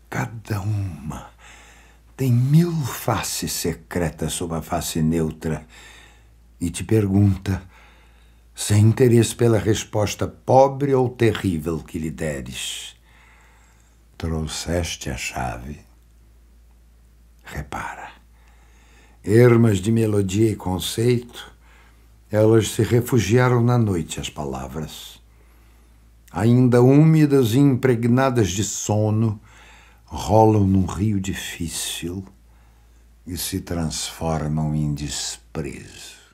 Cada uma tem 1000 faces secretas sob a face neutra e te pergunta, sem interesse pela resposta pobre ou terrível que lhe deres. Trouxeste a chave. Repara, ermas de melodia e conceito, elas se refugiaram na noite, as palavras. Ainda úmidas e impregnadas de sono, rolam num rio difícil e se transformam em desprezo.